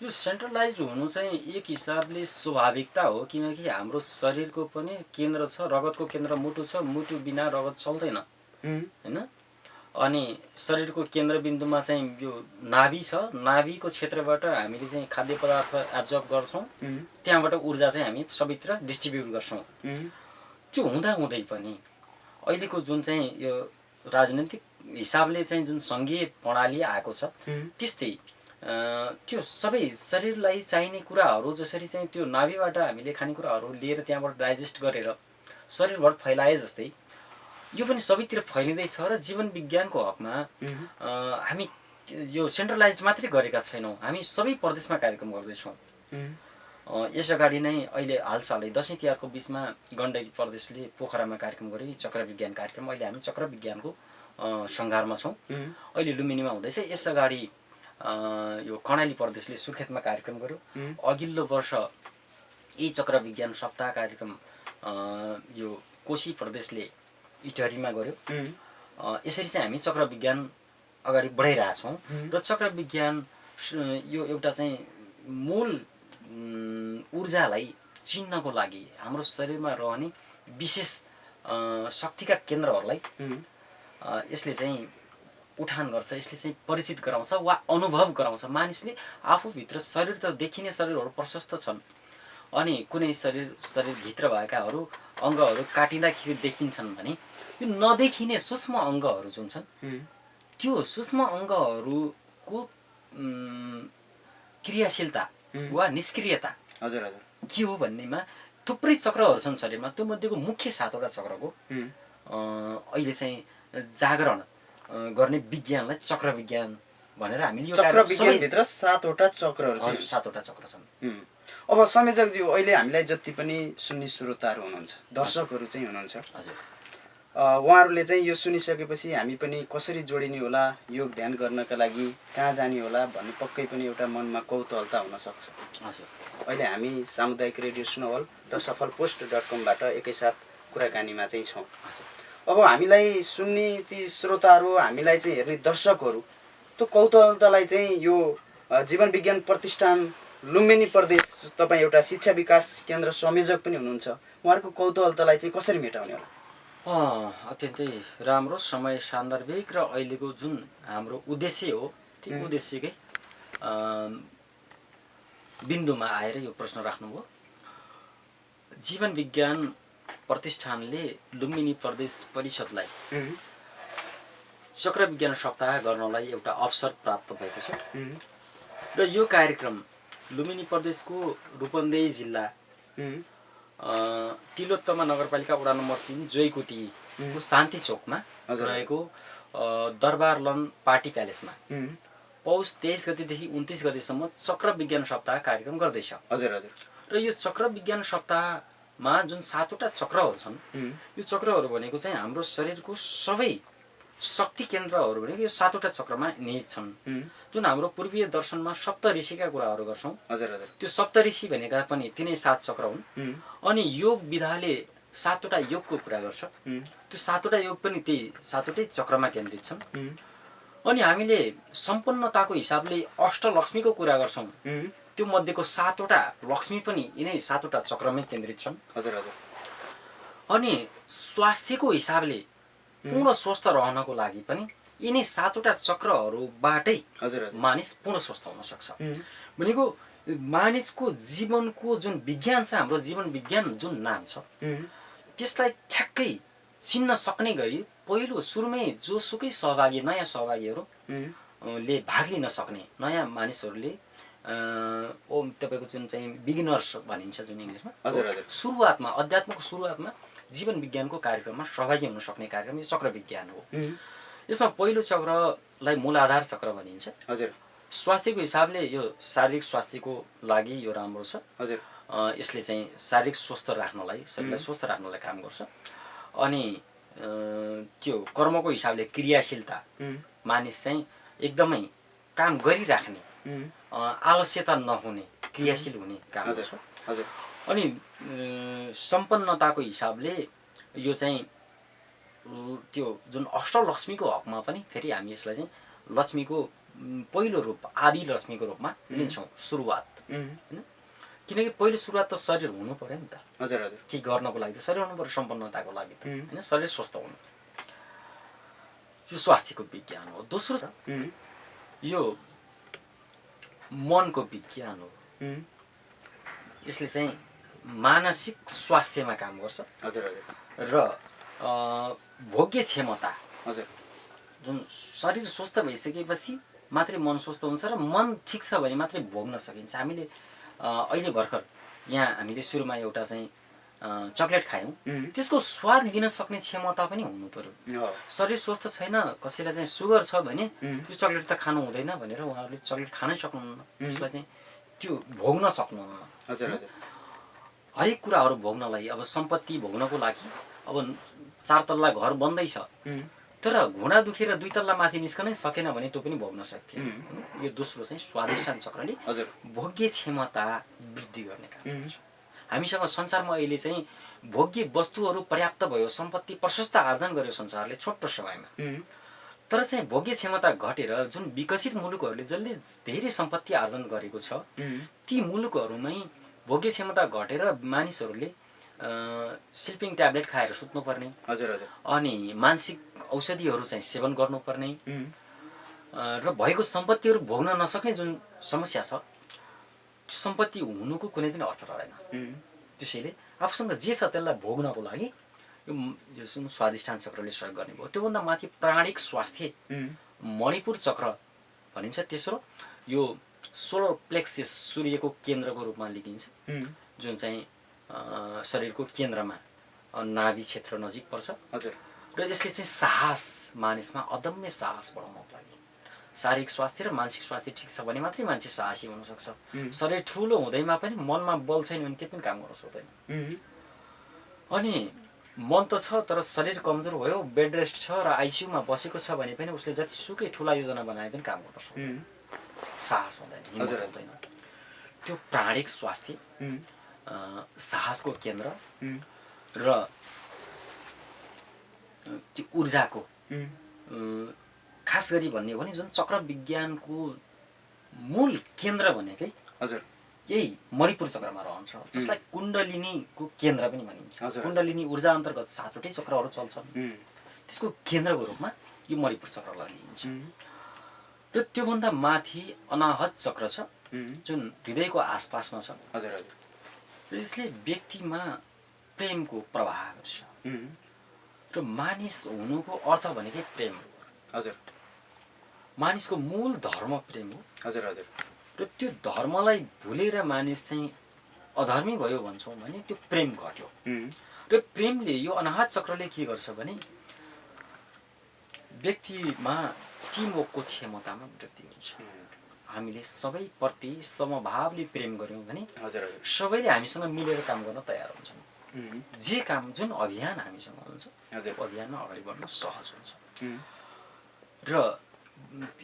यो सेन्ट्रलाइज हुनु चाहिँ एक हिसाबले स्वाभाविकता हो, किनकि हाम्रो शरीरको पनि केन्द्र छ, रगतको केन्द्र मुटु छ, मुटु बिना रगत चल्दैन हैन। अनि शरीरको केन्द्रबिन्दुमा चाहिँ यो नाभि छ, नाभिको क्षेत्रबाट हामीले चाहिँ खाद्य पदार्थ एब्जर्ब गर्छौँ, त्यहाँबाट ऊर्जा चाहिँ हामी सबैतिर डिस्ट्रिब्युट गर्छौँ। त्यो हुँदा हुँदै पनि अहिलेको जुन चाहिँ यो राजनीतिक हिसाबले चाहिँ जुन सङ्घीय प्रणाली आएको छ त्यस्तै त्यो सबै शरीरलाई चाहिने कुराहरू जसरी चाहिँ त्यो नाभिबाट हामीले खानेकुराहरू लिएर त्यहाँबाट डाइजेस्ट गरेर शरीरभर फैलाए जस्तै यो पनि सबैतिर फैलिँदैछ र जीवन विज्ञानको हकमा हामी यो सेन्ट्रलाइज्ड मात्रै गरेका छैनौँ, हामी सबै प्रदेशमा कार्यक्रम गर्दैछौँ। यस अगाडि नै अहिले हालसालै दसैँ तिहारको बिचमा गण्डकी प्रदेशले पोखरामा कार्यक्रम गर्यो, चक्र विज्ञान कार्यक्रम। अहिले हामी चक्र विज्ञानको सङ्घारमा छौँ, अहिले लुम्बिनीमा हुँदैछ। यस अगाडि यो कर्णाली प्रदेशले सुर्खेतमा कार्यक्रम गर्यो। अघिल्लो वर्ष यही चक्र विज्ञान सप्ताह कार्यक्रम यो कोशी प्रदेशले इटहरीमा गर्यो। यसरी चाहिँ हामी चक्र विज्ञान अगाडि बढाइरहेछौँ र चक्र विज्ञान यो एउटा चाहिँ मूल ऊर्जालाई चिन्नको लागि हाम्रो शरीरमा रहने विशेष शक्तिका केन्द्रहरूलाई यसले चाहिँ उठान गर्छ, यसले चाहिँ परिचित गराउँछ वा अनुभव गराउँछ। मानिसले आफूभित्र शरीर त देखिने शरीरहरू प्रशस्त छन्, अनि कुनै शरीरभित्र भएकाहरू अङ्गहरू काटिँदाखेरि देखिन्छन् भने यो नदेखिने सूक्ष्म अङ्गहरू जुन छन् त्यो सूक्ष्म अङ्गहरूको क्रियाशीलता वा निष्क्रियता हजुर के हो भन्नेमा थुप्रै चक्रहरू छन् शरीरमा। त्यो मध्येको मुख्य 7वटा चक्रको अहिले चाहिँ जागरण गर्ने विज्ञानलाई चक्र विज्ञान भनेर हामीले यो चक्र विज्ञानभित्र 7वटा चक्रहरू छन्। 7वटा चक्र छन्। अब संयोजकज्यू, अहिले हामीलाई जति पनि सुन्ने श्रोताहरू हुनुहुन्छ, दर्शकहरू चाहिँ हुनुहुन्छ, हजुर, उहाँहरूले चाहिँ यो सुनिसकेपछि हामी पनि कसरी जोडिने होला, योग ध्यान गर्नका लागि कहाँ जाने होला भन्ने पक्कै पनि एउटा मनमा कौतूहलता हुनसक्छ। अहिले हामी सामुदायिक रेडियो स्नोबल र सफल पोस्ट.com-बाट एकैसाथ कुराकानीमा चाहिँ छौँ। अब हामीलाई सुन्ने ती श्रोताहरू, हामीलाई चाहिँ हेर्ने दर्शकहरू, त्यो कौतूहलतालाई चाहिँ यो जीवन विज्ञान प्रतिष्ठान लुम्बिनी प्रदेश, तपाईँ एउटा शिक्षा विकास केन्द्र संयोजक पनि हुनुहुन्छ, उहाँहरूको कौतूहलतालाई चाहिँ कसरी मेटाउने होला? अत्यन्तै राम्रो समय सान्दर्भिक र अहिलेको जुन हाम्रो उद्देश्य हो त्यो उद्देश्यकै बिन्दुमा आएर यो प्रश्न राख्नुभयो। जीवन विज्ञान प्रतिष्ठानले लुम्बिनी प्रदेश परिषदलाई चक्र विज्ञान सप्ताह गर्नलाई एउटा अवसर प्राप्त भएको छ र यो कार्यक्रम लुम्बिनी प्रदेशको रूपन्देही जिल्ला तिलोत्तमा नगरपालिका वडा नम्बर 3 जोइकुटीको शान्ति चोकमा रहेको दरबार लन पार्टी प्यालेसमा पौष 23 गतेदेखि 29 गतेसम्म चक्र विज्ञान सप्ताह कार्यक्रम गर्दैछ। हजुर। र यो चक्र विज्ञान सप्ताहमा जुन 7वटा चक्रहरू छन्, यो चक्रहरू भनेको चाहिँ हाम्रो शरीरको सबै शक्ति केन्द्रहरू भनेको यो 7वटा चक्रमा निहित छन्। जुन हाम्रो पूर्वीय दर्शनमा सप्तऋषिका कुराहरू गर्छौँ, त्यो सप्तऋषि भनेका पनि तिनै 7 चक्र हुन्। अनि योग विधाले 7वटा योगको कुरा गर्छ, त्यो 7वटा योग पनि त्यही 7वटै चक्रमा केन्द्रित छन्। अनि हामीले सम्पन्नताको हिसाबले अष्टलक्ष्मीको कुरा गर्छौँ, त्यो मध्येको 7वटा लक्ष्मी पनि यिनै 7वटा चक्रमै केन्द्रित छन्। अनि स्वास्थ्यको हिसाबले पूर्ण स्वस्थ रहनको लागि पनि यिनै 7वटा चक्रहरूबाटै मानिस पूर्ण स्वस्थ हुन सक्छ। भनेको मानिसको जीवनको जुन विज्ञान छ, हाम्रो जीवन विज्ञान जुन नाम छ, त्यसलाई ठ्याक्कै चिन्न सक्ने गरी पहिलो सुरुमै जोसुकै सहभागी, नयाँ सहभागीहरूले भाग लिन सक्ने, नयाँ मानिसहरूले तपाईँको जुन चाहिँ बिगिनर्स भनिन्छ जुन इङ्ग्लिसमा, सुरुवातमा अध्यात्मको सुरुवातमा जीवन विज्ञानको कार्यक्रममा सहभागी हुन सक्ने कार्यक्रम यो चक्र विज्ञान हो। यसमा पहिलो चक्रलाई मूलाधार चक्र भनिन्छ। स्वास्थ्यको हिसाबले यो शारीरिक स्वास्थ्यको लागि यो राम्रो छ। यसले चाहिँ शारीरिक स्वस्थ राख्नलाई, शरीरलाई स्वस्थ राख्नलाई काम गर्छ। अनि त्यो कर्मको हिसाबले क्रियाशीलता, मानिस चाहिँ एकदमै काम गरिराख्ने, आलस्यता नहुने, क्रियाशील हुने काम गर्छ। अनि सम्पन्नताको हिसाबले यो चाहिँ त्यो जुन अष्टलक्ष्मीको हकमा पनि फेरि हामी यसलाई चाहिँ लक्ष्मीको पहिलो रूप, आदि लक्ष्मीको रूपमा लिन्छौँ सुरुवात, होइन? किनकि पहिलो सुरुवात त शरीर हुनु पर्यो नि त। के गर्नको लागि त शरीर हुनु पर्यो, सम्पन्नताको लागि त, होइन? शरीर स्वस्थ हुनु, यो स्वास्थ्यको विज्ञान हो। दोस्रो यो मनको विज्ञान हो। यसले चाहिँ मानसिक स्वास्थ्यमा काम गर्छ र भोग्य क्षमता, जुन शरीर स्वस्थ भइसकेपछि मात्रै मन स्वस्थ हुन्छ र मन ठिक छ भने मात्रै भोग्न सकिन्छ। हामीले अहिले भर्खर यहाँ हामीले सुरुमा एउटा चाहिँ चक्लेट खायौँ, त्यसको स्वाद लिन सक्ने क्षमता पनि हुनु पर्यो। शरीर स्वस्थ छैन, कसैलाई चाहिँ सुगर छ भने यो चक्लेट त खानु हुँदैन भनेर उहाँहरूले चक्लेट खानै सक्नुहुन्न, त्यसलाई चाहिँ त्यो भोग्न सक्नुहुन्न। हजुर हजुर। हरेक कुराहरू भोग्नलाई, अब सम्पत्ति भोग्नको लागि अब 4 तल्ला घर बन्दैछ, तर घुँडा दुखेर 2 तल्ला माथि निस्कनै सकेन भने त्यो पनि भोग्न सकिएन। यो दोस्रो चाहिँ स्वादिष्ठान चक्रले भोग्य क्षमता वृद्धि गर्ने काम गर्छ। हामीसँग संसारमा अहिले चाहिँ भोग्य वस्तुहरू पर्याप्त भयो, सम्पत्ति प्रशस्त आर्जन गर्यो संसारले छोटो समयमा, तर चाहिँ भोग्य क्षमता घटेर जुन विकसित मुलुकहरूले जसले धेरै सम्पत्ति आर्जन गरेको छ ती मुलुकहरूमै भोग्य क्षमता घटेर मानिसहरूले स्लिपिङ ट्याब्लेट खाएर सुत्नुपर्ने, हजुर हजुर, अनि मानसिक औषधिहरू चाहिँ सेवन गर्नुपर्ने र भएको सम्पत्तिहरू भोग्न नसक्ने जुन समस्या छ, त्यो सम्पत्ति हुनुको कुनै पनि अर्थ रहेन। त्यसैले आफूसँग जे छ त्यसलाई भोग्नको लागि यो जुन स्वादिष्ठान चक्रले सहयोग गर्ने भयो। त्योभन्दा माथि प्राणिक स्वास्थ्य मणिपुर चक्र भनिन्छ। तेस्रो यो सोलर प्लेक्सिस सूर्यको केन्द्रको रूपमा लिइन्छ, जुन चाहिँ शरीरको केन्द्रमा नाभि क्षेत्र नजिक पर्छ। हजुर। र यसले चाहिँ साहस, मानिसमा अदम्य साहस बढाउनको लागि, शारीरिक स्वास्थ्य र मानसिक स्वास्थ्य ठिक छ भने मात्रै मान्छे साहसी हुन सक्छ। शरीर ठुलो हुँदैमा पनि मनमा बल छैन भने केही पनि काम गर्न सक्दैन। अनि मन त छ तर शरीर कमजोर भयो, बेड रेस्ट छ र आइसियुमा बसेको छ भने पनि उसले जतिसुकै ठुला योजना बनाए पनि काम गर्न सक्दैन, साहस हुँदैन, हिम्मत हुँदैन। त्यो प्राणिक स्वास्थ्य, साहसको केन्द्र र त्यो ऊर्जाको खास गरी भन्ने हो भने जुन चक्र विज्ञानको मूल केन्द्र भनेकै हजुर यही मणिपुर चक्रमा रहन्छ, जसलाई कुण्डलिनीको केन्द्र पनि भनिन्छ। कुण्डलिनी ऊर्जा अन्तर्गत 7वटै चक्रहरू चल्छन्, त्यसको केन्द्रको रूपमा यो मणिपुर चक्रलाई लिइन्छ। र त्योभन्दा माथि अनाहत चक्र छ जुन हृदयको आसपासमा छ। हजुर हजुर। र यसले व्यक्तिमा प्रेमको प्रवाह गर्छ र मानिस हुनुको अर्थ भनेकै प्रेम। हजुर। मानिसको मूल धर्म प्रेम हो। हजुर हजुर। र त्यो धर्मलाई भुलेर मानिस चाहिँ अधर्मी भयो भन्छौँ भने त्यो प्रेम घट्यो। र प्रेमले, यो अनाहत चक्रले के गर्छ भने व्यक्तिमा टिमवर्कको क्षमतामा वृद्धि हुन्छ। हामीले सबैप्रति समभावले प्रेम गऱ्यौँ भने सबैले हामीसँग मिलेर काम गर्न तयार हुन्छन्। जे काम, जुन अभियान हामीसँग हुन्छ त्यो अभियानमा अगाडि बढ्न सहज हुन्छ। र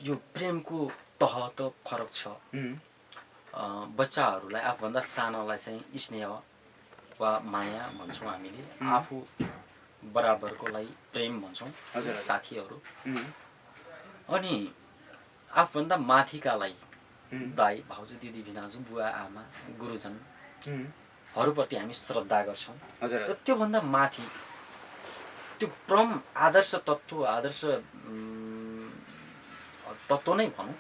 यो प्रेमको तह त फरक छ। बच्चाहरूलाई, आफूभन्दा सानोलाई चाहिँ स्नेह वा माया भन्छौँ हामीले, आफू बराबरकोलाई प्रेम भन्छौँ, साथीहरू। अनि आफूभन्दा माथिकालाई दाइ, भाउजू, दिदी, भिनाजु, बुवा, आमा, गुरुजनहरूप्रति हामी श्रद्धा गर्छौँ। र त्योभन्दा माथि त्यो परम आदर्श तत्त्व, आदर्श तत्त्व नै भनौँ,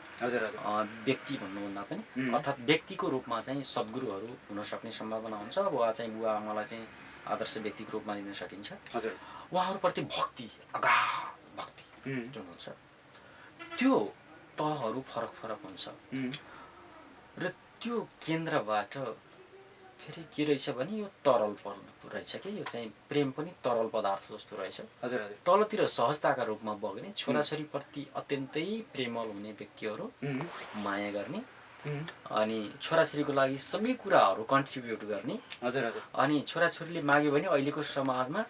व्यक्ति भन्नुभन्दा पनि, अर्थात् व्यक्तिको रूपमा चाहिँ सद्गुरुहरू हुन सक्ने सम्भावना हुन्छ। वा चाहिँ बुवा आमालाई चाहिँ आदर्श व्यक्तिको रूपमा लिन सकिन्छ। उहाँहरूप्रति भक्ति, अगाध भक्ति जुन हुन्छ, त्यो तहहरू फरक फरक हुन्छ। र त्यो केन्द्रबाट फेरि के रहेछ भने यो तरल रहेछ कि यो चाहिँ प्रेम पनि तरल पदार्थ जस्तो रहेछ। हजुर हजुर। तलतिर सहजताका रूपमा बग्ने, छोराछोरीप्रति अत्यन्तै प्रेमल हुने व्यक्तिहरू, माया गर्ने, अनि छोराछोरीको लागि सबै कुराहरू कन्ट्रिब्युट गर्ने। हजुर हजुर। अनि छोराछोरीले माग्यो भने अहिलेको समाजमा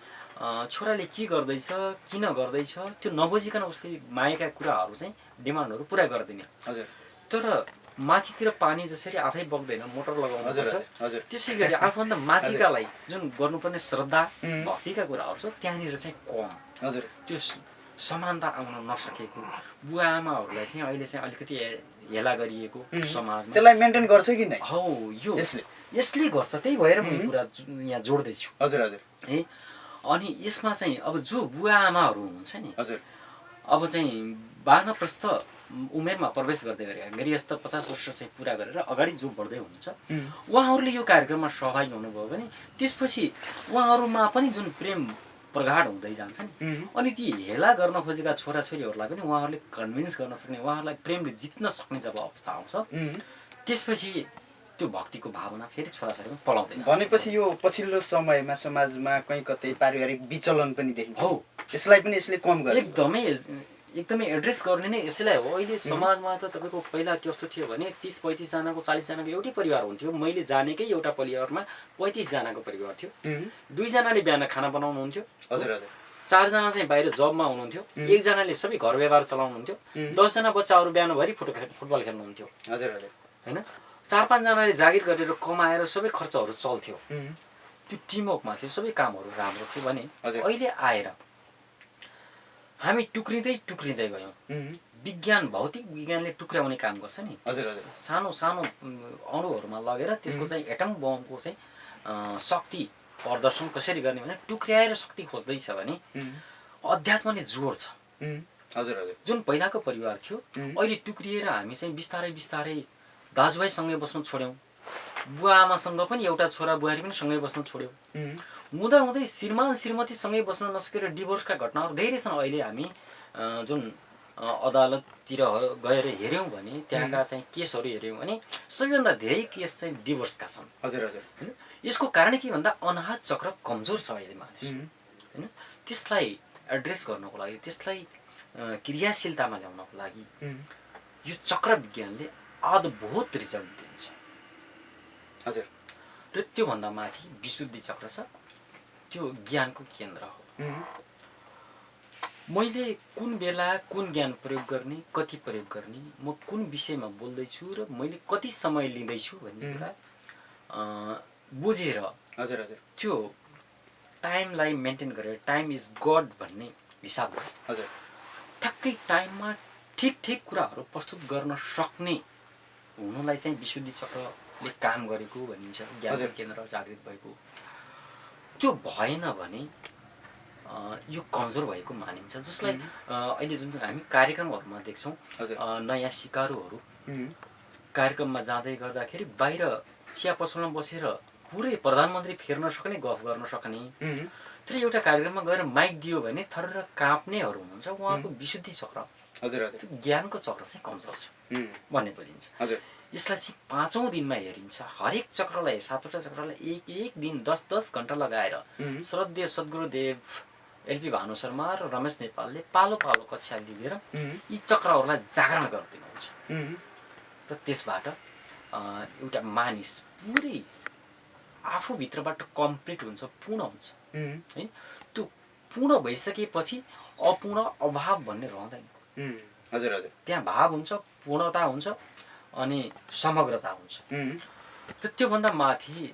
छोराले के गर्दैछ, किन गर्दैछ त्यो नबुझिकन उसले मागेका कुराहरू चाहिँ डिमान्डहरू पुरा गरिदिने। हजुर। तर माथितिर पानी जसरी आफै बग्दैन, मोटर लगाउनु पर्छ, त्यसै गरी आफूभन्दा माथिकालाई जुन गर्नुपर्ने श्रद्धा भक्तिका कुराहरू छ त्यहाँनिर चाहिँ कम। हजुर। त्यो समानता आउन नसकेको, बुवा आमाहरूलाई चाहिँ अहिले चाहिँ अलिकति हेला गरिएको समाजमा त्यसलाई मेन्टेन गर्छ कि नै? हौ, यो यसले गर्छ। त्यही भएर म कुरा यहाँ जोड्दैछु। हजुर हजुर। है, अनि यसमा चाहिँ अब जो बुवा आमाहरू हुनुहुन्छ नि, हजुर, अब चाहिँ वानप्रस्थ उमेरमा प्रवेश गर्दै गरेका, गृहस्थ 50 वर्ष चाहिँ पुरा गरेर अगाडि जो बढ्दै हुनुहुन्छ, उहाँहरूले यो कार्यक्रममा सहभागी हुनुभयो भने त्यसपछि उहाँहरूमा पनि जुन प्रेम प्रगाढ हुँदै जान्छ नि। अनि ती हेला गर्न खोजेका छोराछोरीहरूलाई पनि उहाँहरूले कन्भिन्स गर्न सक्ने, उहाँहरूलाई प्रेमले जित्न सक्ने जब अवस्था आउँछ त्यसपछि त्यो भक्तिको भावना फेरि छोराछोरीमा पलाउँदै जान्छ। भनेपछि यो पछिल्लो समयमा समाजमा कहीँ कतै पारिवारिक विचलन पनि देखिन्छ। हो, यसलाई पनि यसले कम गर्छ। एकदमै एड्रेस गर्ने नै यसैलाई हो। अहिले समाजमा त तपाईँको पहिला कस्तो थियो भने 30-35 जनाको 40 जनाको एउटै परिवार हुन्थ्यो। मैले जानेकै एउटा परिवारमा 35 जनाको परिवार थियो। 2 जनाले बिहान खाना बनाउनुहुन्थ्यो। हजुर हजुर। 4 जना चाहिँ बाहिर जबमा हुनुहुन्थ्यो। 1 जनाले सबै घर व्यवहार चलाउनुहुन्थ्यो। 10 जना बच्चाहरू बिहानभरि फुटबल खेल्नुहुन्थ्यो। हजुर हजुर। हैन, 4-5 जनाले जागिर गरेर कमाएर सबै खर्चहरू चल्थ्यो। त्यो टिमवर्कमा थियो, सबै कामहरू राम्रो थियो। भने अहिले आएर हामी टुक्रिँदै गयौँ। विज्ञान, भौतिक विज्ञानले टुक्र्याउने काम गर्छ नि। सानो सानो अणुहरूमा लगेर त्यसको चाहिँ एटम बमको चाहिँ शक्ति प्रदर्शन कसरी गर्ने भने टुक्र्याएर शक्ति खोज्दैछ भने अध्यात्मले जोड्छ। हजुर हजुर। जुन पहिलाको परिवार थियो अहिले टुक्रिएर हामी चाहिँ बिस्तारै बिस्तारै दाजुभाइसँगै बस्न छोड्यौँ। बुवा आमासँग पनि एउटा छोरा बुहारी पनि सँगै बस्न छोड्यौँ। हुँदा हुँदै श्रीमान श्रीमतीसँगै बस्न नसकेर डिभोर्सका घटनाहरू धेरै छन्। अहिले हामी जुन अदालततिर गएर हेऱ्यौँ भने त्यहाँका चाहिँ केसहरू हेऱ्यौँ भने सबैभन्दा धेरै केस चाहिँ डिभोर्सका छन्। हजुर हजुर। होइन, यसको कारण के भन्दा अनाहत चक्र कमजोर छ अहिले मानिस। होइन, त्यसलाई एड्रेस गर्नको लागि, त्यसलाई क्रियाशीलतामा ल्याउनको लागि यो चक्र विज्ञानले अद्भुत रिजल्ट दिन्छ। हजुर। र त्योभन्दा माथि विशुद्धि चक्र छ, त्यो ज्ञानको केन्द्र हो। मैले कुन बेला कुन ज्ञान प्रयोग गर्ने, कति प्रयोग गर्ने, म कुन विषयमा बोल्दैछु र मैले कति समय लिँदैछु भन्ने कुरा बुझेर हजुर हजुर त्यो टाइमलाई मेन्टेन गरेर, टाइम इज गड भन्ने हिसाबले हजुर ठ्याक्कै टाइममा ठिक ठिक कुराहरू प्रस्तुत गर्न सक्ने हुनुलाई चाहिँ विशुद्धि चक्रले काम गरेको भनिन्छ। ज्ञान केन्द्र जागृत भएको त्यो भएन भने यो कमजोर भएको मानिन्छ। जसलाई अहिले जुन हामी कार्यक्रमहरूमा देख्छौँ, नयाँ सिकारुहरू कार्यक्रममा जाँदै गर्दाखेरि बाहिर चिया पसलमा बसेर पुरै प्रधानमन्त्री फेर्न सक्ने, गफ गर्न सक्ने, तर एउटा कार्यक्रममा गएर माइक दियो भने थर काँप्नेहरू हुनुहुन्छ। उहाँको विशुद्धि चक्र, हजुर हजुर, त्यो ज्ञानको चक्र चाहिँ कमजोर छ भन्ने बुझिन्छ। हजुर, यसलाई चाहिँ 5औं दिनमा हेरिन्छ। हरेक चक्रलाई, 7वटा चक्रलाई एक दिन 10-10 घण्टा लगाएर श्रद्धेय सद्गुरुदेव एलपी भानु शर्मा र रमेश नेपालले पालो पालो कक्षा लिएर यी चक्रहरूलाई जागरण गरिदिनुहुन्छ। र त्यसबाट एउटा मानिस पुरै आफूभित्रबाट कम्प्लिट हुन्छ, पूर्ण हुन्छ। है, त्यो पूर्ण भइसकेपछि अपूर्ण, अभाव भन्ने रहँदैन। हजुर हजुर, त्यहाँ भाव हुन्छ, पूर्णता हुन्छ अनि समग्रता हुन्छ। र त्योभन्दा माथि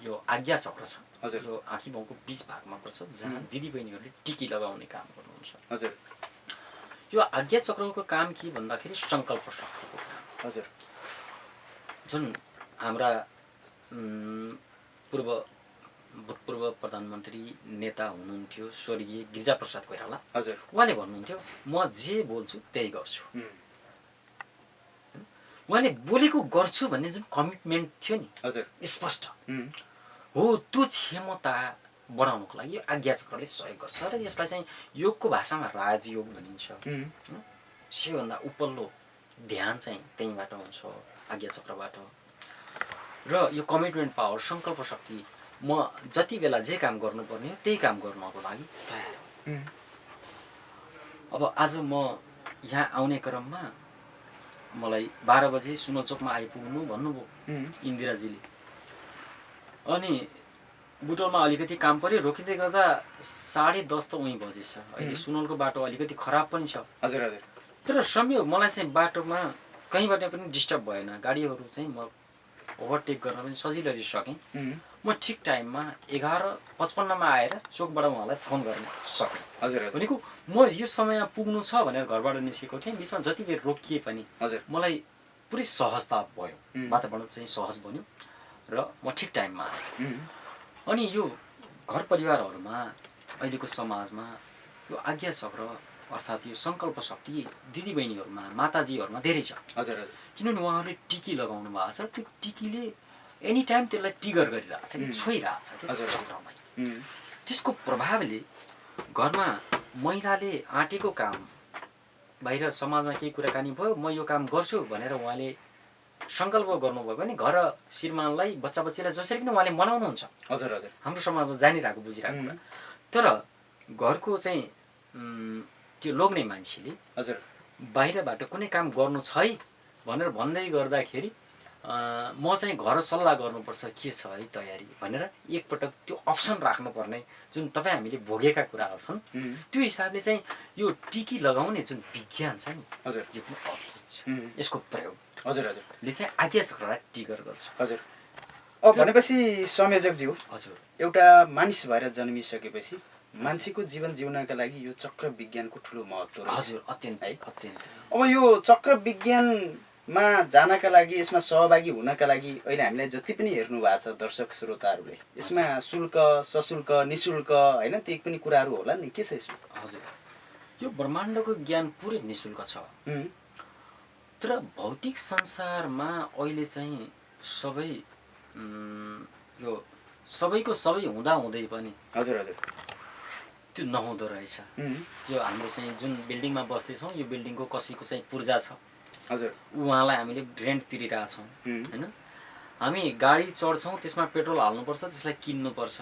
यो आज्ञा चक्र छ। हजुर, यो आँखी भाउको बीच भागमा पर्छ, जहाँ दिदीबहिनीहरूले टिकी लगाउने काम गर्नुहुन्छ। हजुर, यो आज्ञा चक्रको काम के भन्दाखेरि सङ्कल्प शक्तिको काम। हजुर, जुन हाम्रा भूतपूर्व प्रधानमन्त्री नेता हुनुहुन्थ्यो स्वर्गीय गिरिजाप्रसाद कोइराला। हजुर, उहाँले भन्नुहुन्थ्यो, म जे बोल्छु त्यही गर्छु। उहाँले बोलेको गर्छु भन्ने जुन कमिटमेन्ट थियो नि, हजुर, स्पष्ट हो। त्यो क्षमता बढाउनको लागि यो आज्ञा चक्रले सहयोग गर्छ। र यसलाई चाहिँ योगको भाषामा राजयोग भनिन्छ। सबैभन्दा उपल्लो ध्यान चाहिँ त्यहीँबाट हुन्छ, आज्ञा चक्रबाट। र यो कमिटमेन्ट पावर, सङ्कल्प शक्ति, म जति बेला जे काम गर्नुपर्ने हो त्यही काम गर्नको लागि तयार हो। अब आज म यहाँ आउने क्रममा मलाई 12 बजे सुनचोकमा आइपुग्नु भन्नुभयो इन्दिराजीले। अनि बुटोलमा अलिकति काम पर्यो, रोकिँदै गर्दा 10:30 त उहीँ बजेछ। अहिले सुनलको बाटो अलिकति खराब पनि छ। हजुर हजुर, तर संयोग मलाई चाहिँ बाटोमा कहीँबाट पनि डिस्टर्ब भएन। गाडीहरू चाहिँ म ओभरटेक गर्न पनि सजिलैले सकेँ। म ठिक टाइममा 11:55 मा आएर चोकबाट उहाँलाई फोन गर्न सकेँ। हजुर, भनेको म यो समयमा पुग्नु छ भनेर घरबाट निस्केको थिएँ। बिचमा जति बेर रोकिए पनि मलाई पुरै सहजता भयो, वातावरण चाहिँ सहज बन्यो र म ठिक टाइममा आएँ। अनि यो घर परिवारहरूमा, अहिलेको समाजमा यो आज्ञा चक्र अर्थात् यो सङ्कल्प शक्ति दिदीबहिनीहरूमा, माताजीहरूमा धेरै छ। हजुर हजुर, किनभने उहाँहरूले टिकी लगाउनु भएको छ। त्यो टिकीले एनी टाइम त्यसलाई ट्रिगर गरिरहेछ कि छोइरहेछ कि चक्रलाई। त्यसको प्रभावले घरमा महिलाले आँटेको काम बाहिर समाजमा केही कुराकानी भयो म यो काम गर्छु भनेर उहाँले सङ्कल्प गर्नुभयो भने घर श्रीमानलाई बच्चा बच्चीलाई जसरी पनि उहाँले मनाउनुहुन्छ। हजुर हजुर हाम्रो समाजमा जानिरहेको बुझिरहेको कुरा। तर घरको चाहिँ त्यो लोग्ने मान्छेले हजुर बाहिरबाट कुनै काम गर्नु छ है भनेर भन्दै गर्दाखेरि म चाहिँ घर सल्लाह गर्नुपर्छ के छ है तयारी भनेर एकपटक त्यो अप्सन राख्नुपर्ने जुन तपाईँ हामीले भोगेका कुराहरू छन् त्यो हिसाबले चाहिँ यो टिकी लगाउने जुन विज्ञान छ नि हजुर यो पनि अद्भुत छ। यसको प्रयोग हजुर हजुरले चाहिँ आज्ञा चक्रलाई टिगर गर्छ। हजुर भनेपछि संयोजकज्यू हजुर एउटा मानिस भएर जन्मिसकेपछि मान्छेको जीवन जिउनका लागि यो चक्र विज्ञानको ठुलो महत्त्व रहेछ। हजुर अत्यन्त है अत्यन्त। अब यो चक्र विज्ञानमा जानका लागि यसमा सहभागी हुनका लागि अहिले हामीलाई जति पनि हेर्नु भएको छ दर्शक श्रोताहरूले यसमा शुल्क सशुल्क निशुल्क होइन त्यही पनि कुराहरू होला नि के छ यसमा? हजुर यो ब्रह्माण्डको ज्ञान पुरै निशुल्क छ। तर भौतिक संसारमा अहिले चाहिँ सबै यो सबैको सबै हुँदा हुँदै पनि हजुर हजुर त्यो नहुँदो रहेछ। यो हाम्रो चाहिँ जुन बिल्डिङमा बस्दैछौँ यो बिल्डिङको कसैको चाहिँ पूर्जा छ हजुर उहाँलाई हामीले रेन्ट तिरिरहेछौँ होइन। हामी गाडी चढ्छौँ त्यसमा पेट्रोल हाल्नुपर्छ त्यसलाई किन्नुपर्छ।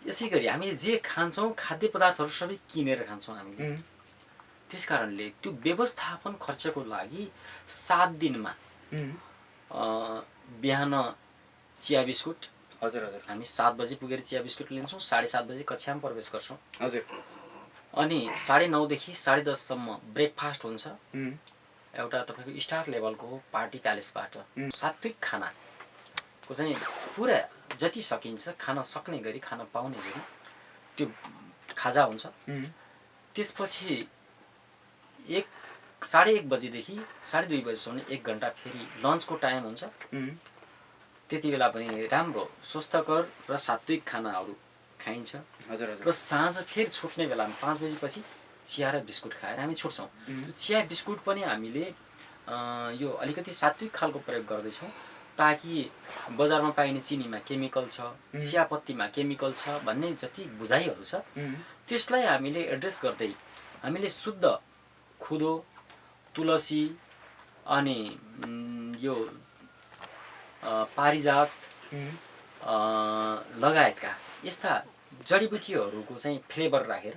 यसै गरी हामीले जे खान्छौँ खाद्य पदार्थहरू सबै किनेर खान्छौँ हामीले। त्यस कारणले त्यो व्यवस्थापन खर्चको लागि 7 दिनमा बिहान चिया बिस्कुट हजुर हजुर हामी 7 बजे पुगेर चिया बिस्कुट लिन्छौँ 7:30 बजे कक्षामा प्रवेश गर्छौँ। हजुर अनि 9:30 देखि 10:30 सम्म ब्रेकफास्ट हुन्छ। एउटा तपाईँको स्टार लेभलको पार्टी प्यालेसबाट सात्विक खानाको चाहिँ पुरा जति सकिन्छ खान सक्ने गरी खान पाउने गरी त्यो खाजा हुन्छ। त्यसपछि 1:30 बजेदेखि 2:30 बजेसम्म 1 घन्टा फेरि लन्चको टाइम हुन्छ। त्यति बेला पनि राम्रो स्वस्थकर र सात्विक खानाहरू खाइन्छ। हजुर हजुर र साँझ फेरि छुट्ने बेलामा 5 बजेपछि चिया र बिस्कुट खाएर हामी छुट्छौँ। चिया बिस्कुट पनि हामीले यो अलिकति सात्विक खालको प्रयोग गर्दैछौँ ताकि बजारमा पाइने चिनीमा केमिकल छ चियापत्तीमा केमिकल छ भन्ने जति बुझाइहरू छ त्यसलाई हामीले एड्रेस गर्दै हामीले शुद्ध खुदो तुलसी अनि यो पारिजात लगायतका यस्ता जडीबुटीहरूको चाहिँ फ्लेभर राखेर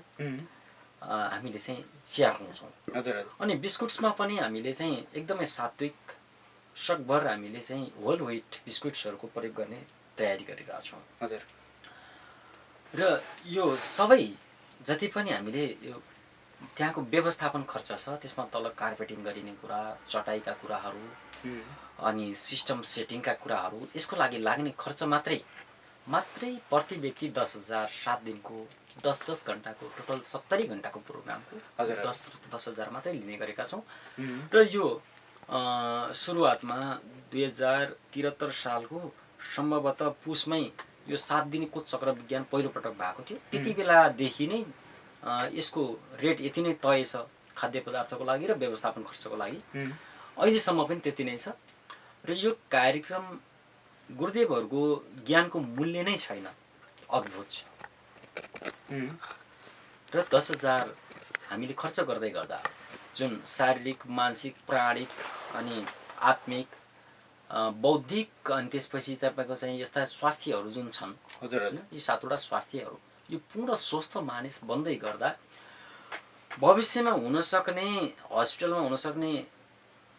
हामीले चाहिँ चिया खुवाउँछौँ। हजुर अनि बिस्कुट्समा पनि हामीले चाहिँ एकदमै सात्विक सकभर हामीले चाहिँ होल व्हिट बिस्कुट्सहरूको प्रयोग गर्ने तयारी गरिरहेछौँ। हजुर र यो सबै जति पनि हामीले यो त्यहाँको व्यवस्थापन खर्च छ त्यसमा तल कार्पेटिङ गरिने कुरा चटाइका कुराहरू अनि सिस्टम सेटिङका कुराहरू यसको लागि लाग्ने खर्च मात्रै प्रति व्यक्ति 10,000 7 दिनको 10 घन्टाको टोटल 70 घन्टाको प्रोग्रामको 10,000 मात्रै लिने गरेका छौँ। र यो सुरुवातमा 2073 सालको सम्भवतः पुसमै यो 7 दिनको चक्र विज्ञान पहिलोपटक भएको थियो। त्यति बेलादेखि नै यसको रेट यति नै तय छ खाद्य पदार्थको लागि र व्यवस्थापन खर्चको लागि अहिलेसम्म पनि त्यति नै छ। र यो कार्यक्रम गुरुदेवहरूको ज्ञानको मूल्य नै छैन अद्भुत छ। र 10,000 हामीले खर्च गर्दै गर्दा जुन शारीरिक मानसिक प्राणिक अनि आत्मिक बौद्धिक अनि त्यसपछि तपाईँको चाहिँ यस्ता स्वास्थ्यहरू जुन छन् हजुर यी 7वटा स्वास्थ्यहरू यो पूर्ण स्वस्थ मानिस बन्दै गर्दा भविष्यमा हुन सक्ने हस्पिटलमा हुन सक्ने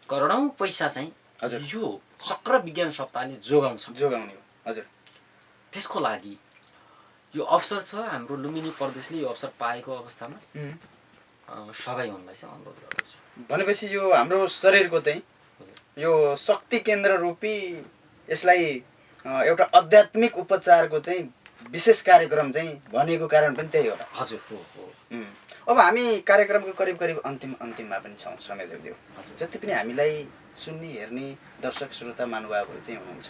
करोडौं पैसा चाहिँ यो चक्र विज्ञान सप्ताहले जोगाउने हजुर। त्यसको लागि यो अवसर छ हाम्रो लुम्बिनी प्रदेशले यो अवसर पाएको अवस्थामा सबै उनलाई चाहिँ अनुरोध गर्दछु। भनेपछि यो हाम्रो शरीरको चाहिँ यो शक्ति केन्द्र रूपी यसलाई एउटा आध्यात्मिक उपचारको चाहिँ विशेष कार्यक्रम चाहिँ भनेको कारण पनि त्यही होला। हजुर हो। अब हामी कार्यक्रमको करिब अन्तिममा पनि छौँ संयोजकज्यू। जति पनि हामीलाई सुन्ने हेर्ने दर्शक श्रोता महानुभावहरू चाहिँ हुनुहुन्छ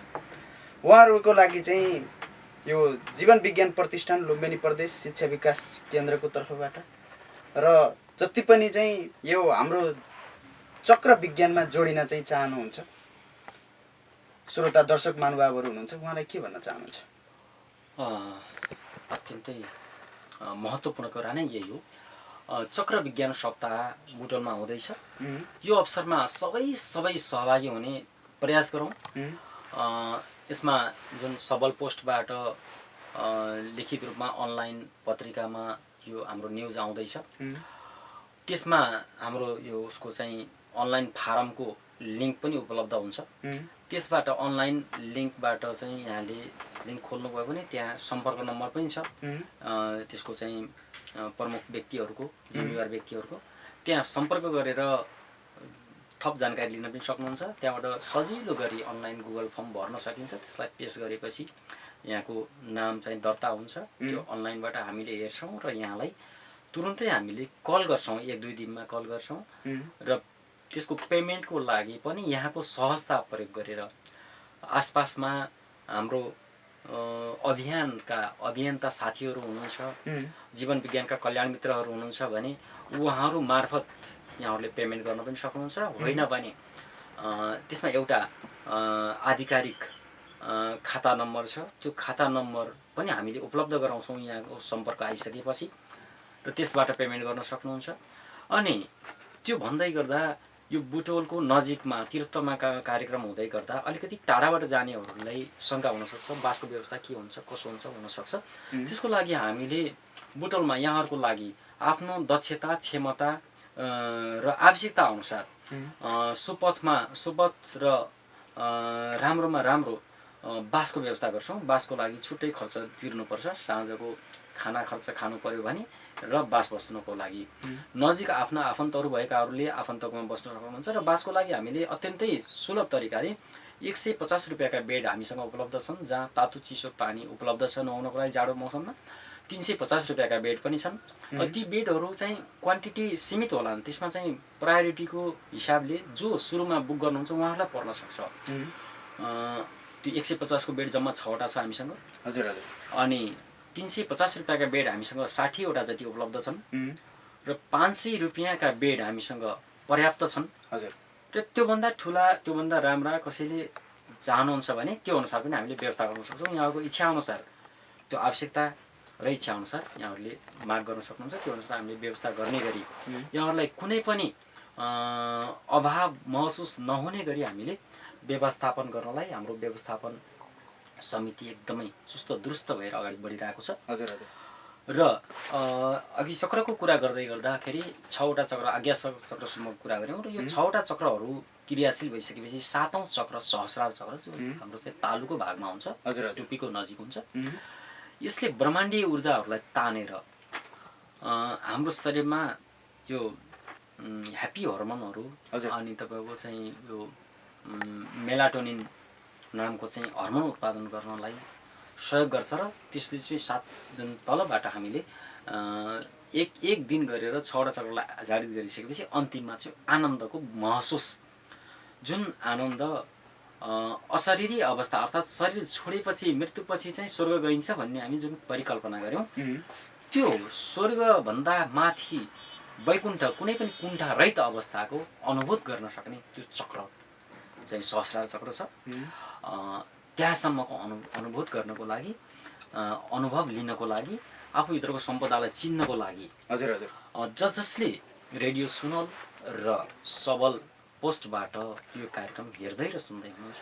उहाँहरूको लागि चाहिँ यो जीवन विज्ञान प्रतिष्ठान लुम्बिनी प्रदेश शिक्षा विकास केन्द्रको तर्फबाट र जति पनि चाहिँ यो हाम्रो चक्र विज्ञानमा जोडिन चाहिँ चाहनुहुन्छ श्रोता दर्शक महानुभावहरू हुनुहुन्छ उहाँलाई के भन्न चाहनुहुन्छ? अत्यन्तै महत्त्वपूर्ण कुरा नै यही हो। चक्र विज्ञान सप्ताह बुटोलमा हुँदैछ। यो अवसरमा सबै सहभागी हुने प्रयास गरौँ। यसमा जुन सबल पोस्टबाट लिखित रूपमा अनलाइन पत्रिकामा यो हाम्रो न्युज आउँदैछ, त्यसमा हाम्रो यो उसको चाहिँ अनलाइन फारमको लिङ्क पनि उपलब्ध हुन्छ। त्यसबाट अनलाइन लिङ्कबाट चाहिँ यहाँले लिङ्क खोल्नुभयो भने त्यहाँ सम्पर्क नम्बर पनि छ त्यसको चाहिँ प्रमुख व्यक्तिहरूको, जिम्मेवार व्यक्तिहरूको। त्यहाँ सम्पर्क गरेर थप जानकारी लिन पनि सक्नुहुन्छ। त्यहाँबाट सजिलो गरी अनलाइन गुगल फर्म भर्न सकिन्छ। त्यसलाई पेश गरेपछि यहाँको नाम चाहिँ दर्ता हुन्छ। त्यो अनलाइनबाट हामीले हेर्छौँ र यहाँलाई तुरुन्तै हामीले कल गर्छौँ, 1-2 दिनमा कल गर्छौँ र त्यसको पेमेन्टको लागि पनि यहाँको सहजता प्रयोग गरेर आसपासमा हाम्रो अभियन्ता साथीहरू हुनुहुन्छ, जीवन विज्ञानका कल्याण मित्रहरू हुनुहुन्छ भने उहाँहरू मार्फत यहाँहरूले पेमेन्ट गर्न पनि सक्नुहुन्छ। होइन भने त्यसमा एउटा आधिकारिक खाता नम्बर छ, त्यो खाता नम्बर पनि हामीले उपलब्ध गराउँछौँ यहाँको सम्पर्क आइसकेपछि र त्यसबाट पेमेन्ट गर्न सक्नुहुन्छ। अनि त्यो भन्दै गर्दा यो बुटोलको नजिकमा तीर्थमा कार्यक्रम हुँदै गर्दा अलिकति टाढाबाट जानेहरूलाई शङ्का हुनसक्छ, बासको व्यवस्था के हुन्छ कसो हुन्छ हुनसक्छ। त्यसको लागि हामीले बुटोलमा यहाँहरूको लागि आफ्नो दक्षता, क्षमता र आवश्यकता अनुसार सुपथ र राम्रोमा राम्रो बासको व्यवस्था गर्छौँ। बासको लागि छुट्टै खर्च तिर्नुपर्छ, साँझको खाना खर्च खानु पर्यो भने र बास बस्नुको लागि। नजिक आफ्ना आफन्तहरू भएकाहरूले आफन्तकोमा बस्न सक्नुहुन्छ र बासको लागि हामीले अत्यन्तै सुलभ तरिकाले 150 रुपियाँका बेड हामीसँग उपलब्ध छन्, जहाँ तातो चिसो पानी उपलब्ध छ नुहाउनको लागि जाडो मौसममा। 350 रुपियाँका बेड पनि छन्। ती बेडहरू चाहिँ क्वान्टिटी सीमित होलान्, त्यसमा चाहिँ प्रायोरिटीको हिसाबले जो सुरुमा बुक गर्नुहुन्छ उहाँहरूलाई पर्न सक्छ। त्यो 150 को बेड जम्मा 6वटा छ हामीसँग। हजुर हजुर। अनि 350 रुपियाँका बेड हामीसँग 60वटा जति उपलब्ध छन् र 500 रुपियाँका बेड हामीसँग पर्याप्त छन्। हजुर। र त्योभन्दा ठुला, त्योभन्दा राम्रा कसैले चाहनुहुन्छ भने त्यो अनुसार पनि हामीले व्यवस्था गर्न सक्छौँ। यहाँको इच्छा अनुसार, त्यो आवश्यकता र इच्छा अनुसार यहाँहरूले माग गर्न सक्नुहुन्छ। त्यो अनुसार हामीले व्यवस्था गर्ने गरी यहाँहरूलाई कुनै पनि अभाव महसुस नहुने गरी हामीले व्यवस्थापन गर्नलाई हाम्रो व्यवस्थापन समिति एकदमै चुस्त दुरुस्त भएर अगाडि बढिरहेको छ। हजुर हजुर। र अघि चक्रको कुरा गर्दै गर्दाखेरि 6वटा चक्र, आज्ञा चक्रसम्मको कुरा गऱ्यौँ र यो 6वटा चक्रहरू क्रियाशील भइसकेपछि 7औं चक्र सहस्रार चक्र जो हाम्रो चाहिँ तालुको भागमा हुन्छ, टुप्पीको नजिक हुन्छ। यसले ब्रह्माण्डीय ऊर्जाहरूलाई तानेर हाम्रो शरीरमा यो ह्याप्पी हर्मोनहरू अनि तपाईँको चाहिँ यो मेलाटोनिन नामको चाहिँ हर्मोन उत्पादन गर्नलाई सहयोग गर्छ र त्यसले चाहिँ जुन तलबाट हामीले एक दिन गरेर 6वटा चक्रलाई जारी गरिसकेपछि अन्तिममा चाहिँ आनन्दको महसुस, जुन आनन्द अशरीरी अवस्था अर्थात् शरीर छोडेपछि मृत्युपछि चाहिँ स्वर्ग गइन्छ भन्ने हामी जुन परिकल्पना गऱ्यौँ, त्यो स्वर्गभन्दा माथि वैकुण्ठ कुनै पनि कुण्ठा रहित अवस्थाको अनुभूत गर्न सक्ने त्यो चक्र चाहिँ सहस्रार चक्र छ। त्यहाँसम्मको अनुभूत गर्नको लागि, अनुभव लिनको लागि, आफूभित्रको सम्पदालाई चिन्नको लागि हजुर हजुर जसले रेडियो सुनल र सबल पोस्टबाट यो कार्यक्रम हेर्दै र सुन्दै हुनुहुन्छ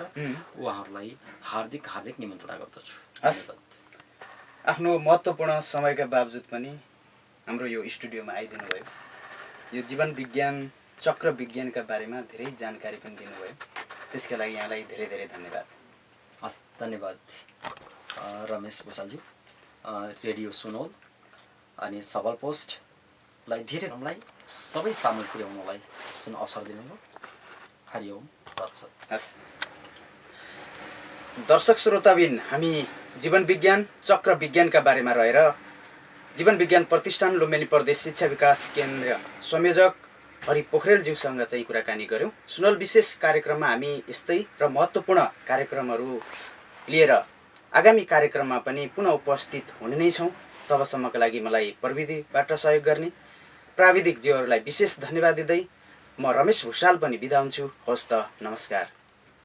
उहाँहरूलाई हार्दिक हार्दिक निमन्त्रणा गर्दछु। आफ्नो महत्त्वपूर्ण समयका बावजुद पनि हाम्रो यो स्टुडियोमा आइदिनु भयो। यो जीवन विज्ञान, चक्र विज्ञानका बारेमा धेरै जानकारी पनि दिनुभयो। त्यसका लागि यहाँलाई धेरै धेरै धन्यवाद। हस्, धन्यवाद रमेश भूषालजी। रेडियो सुनौल अनि सबल पोस्टलाई धेरै हामीलाई सबै सामु पुर्याउनलाई जुन अवसर दिनुभयो, हरिओम तत्सत। हस्, दर्शक श्रोताबिन, हामी जीवन विज्ञान, चक्र विज्ञानका बारेमा रहेर जीवन विज्ञान प्रतिष्ठान लुम्बिनी प्रदेश शिक्षा विकास केन्द्र संयोजक हरि पोखरेलज्यूसँग चाहिँ कुराकानी गऱ्यौँ। सुनल विशेष कार्यक्रममा हामी यस्तै र महत्त्वपूर्ण कार्यक्रमहरू लिएर आगामी कार्यक्रममा पनि पुनः उपस्थित हुने नै छौँ। तबसम्मका लागि मलाई प्रविधिबाट सहयोग गर्ने प्राविधिकज्यूहरूलाई विशेष धन्यवाद दिँदै म रमेश भूषाल पनि बिदा हुन्छु। हवस् त, नमस्कार।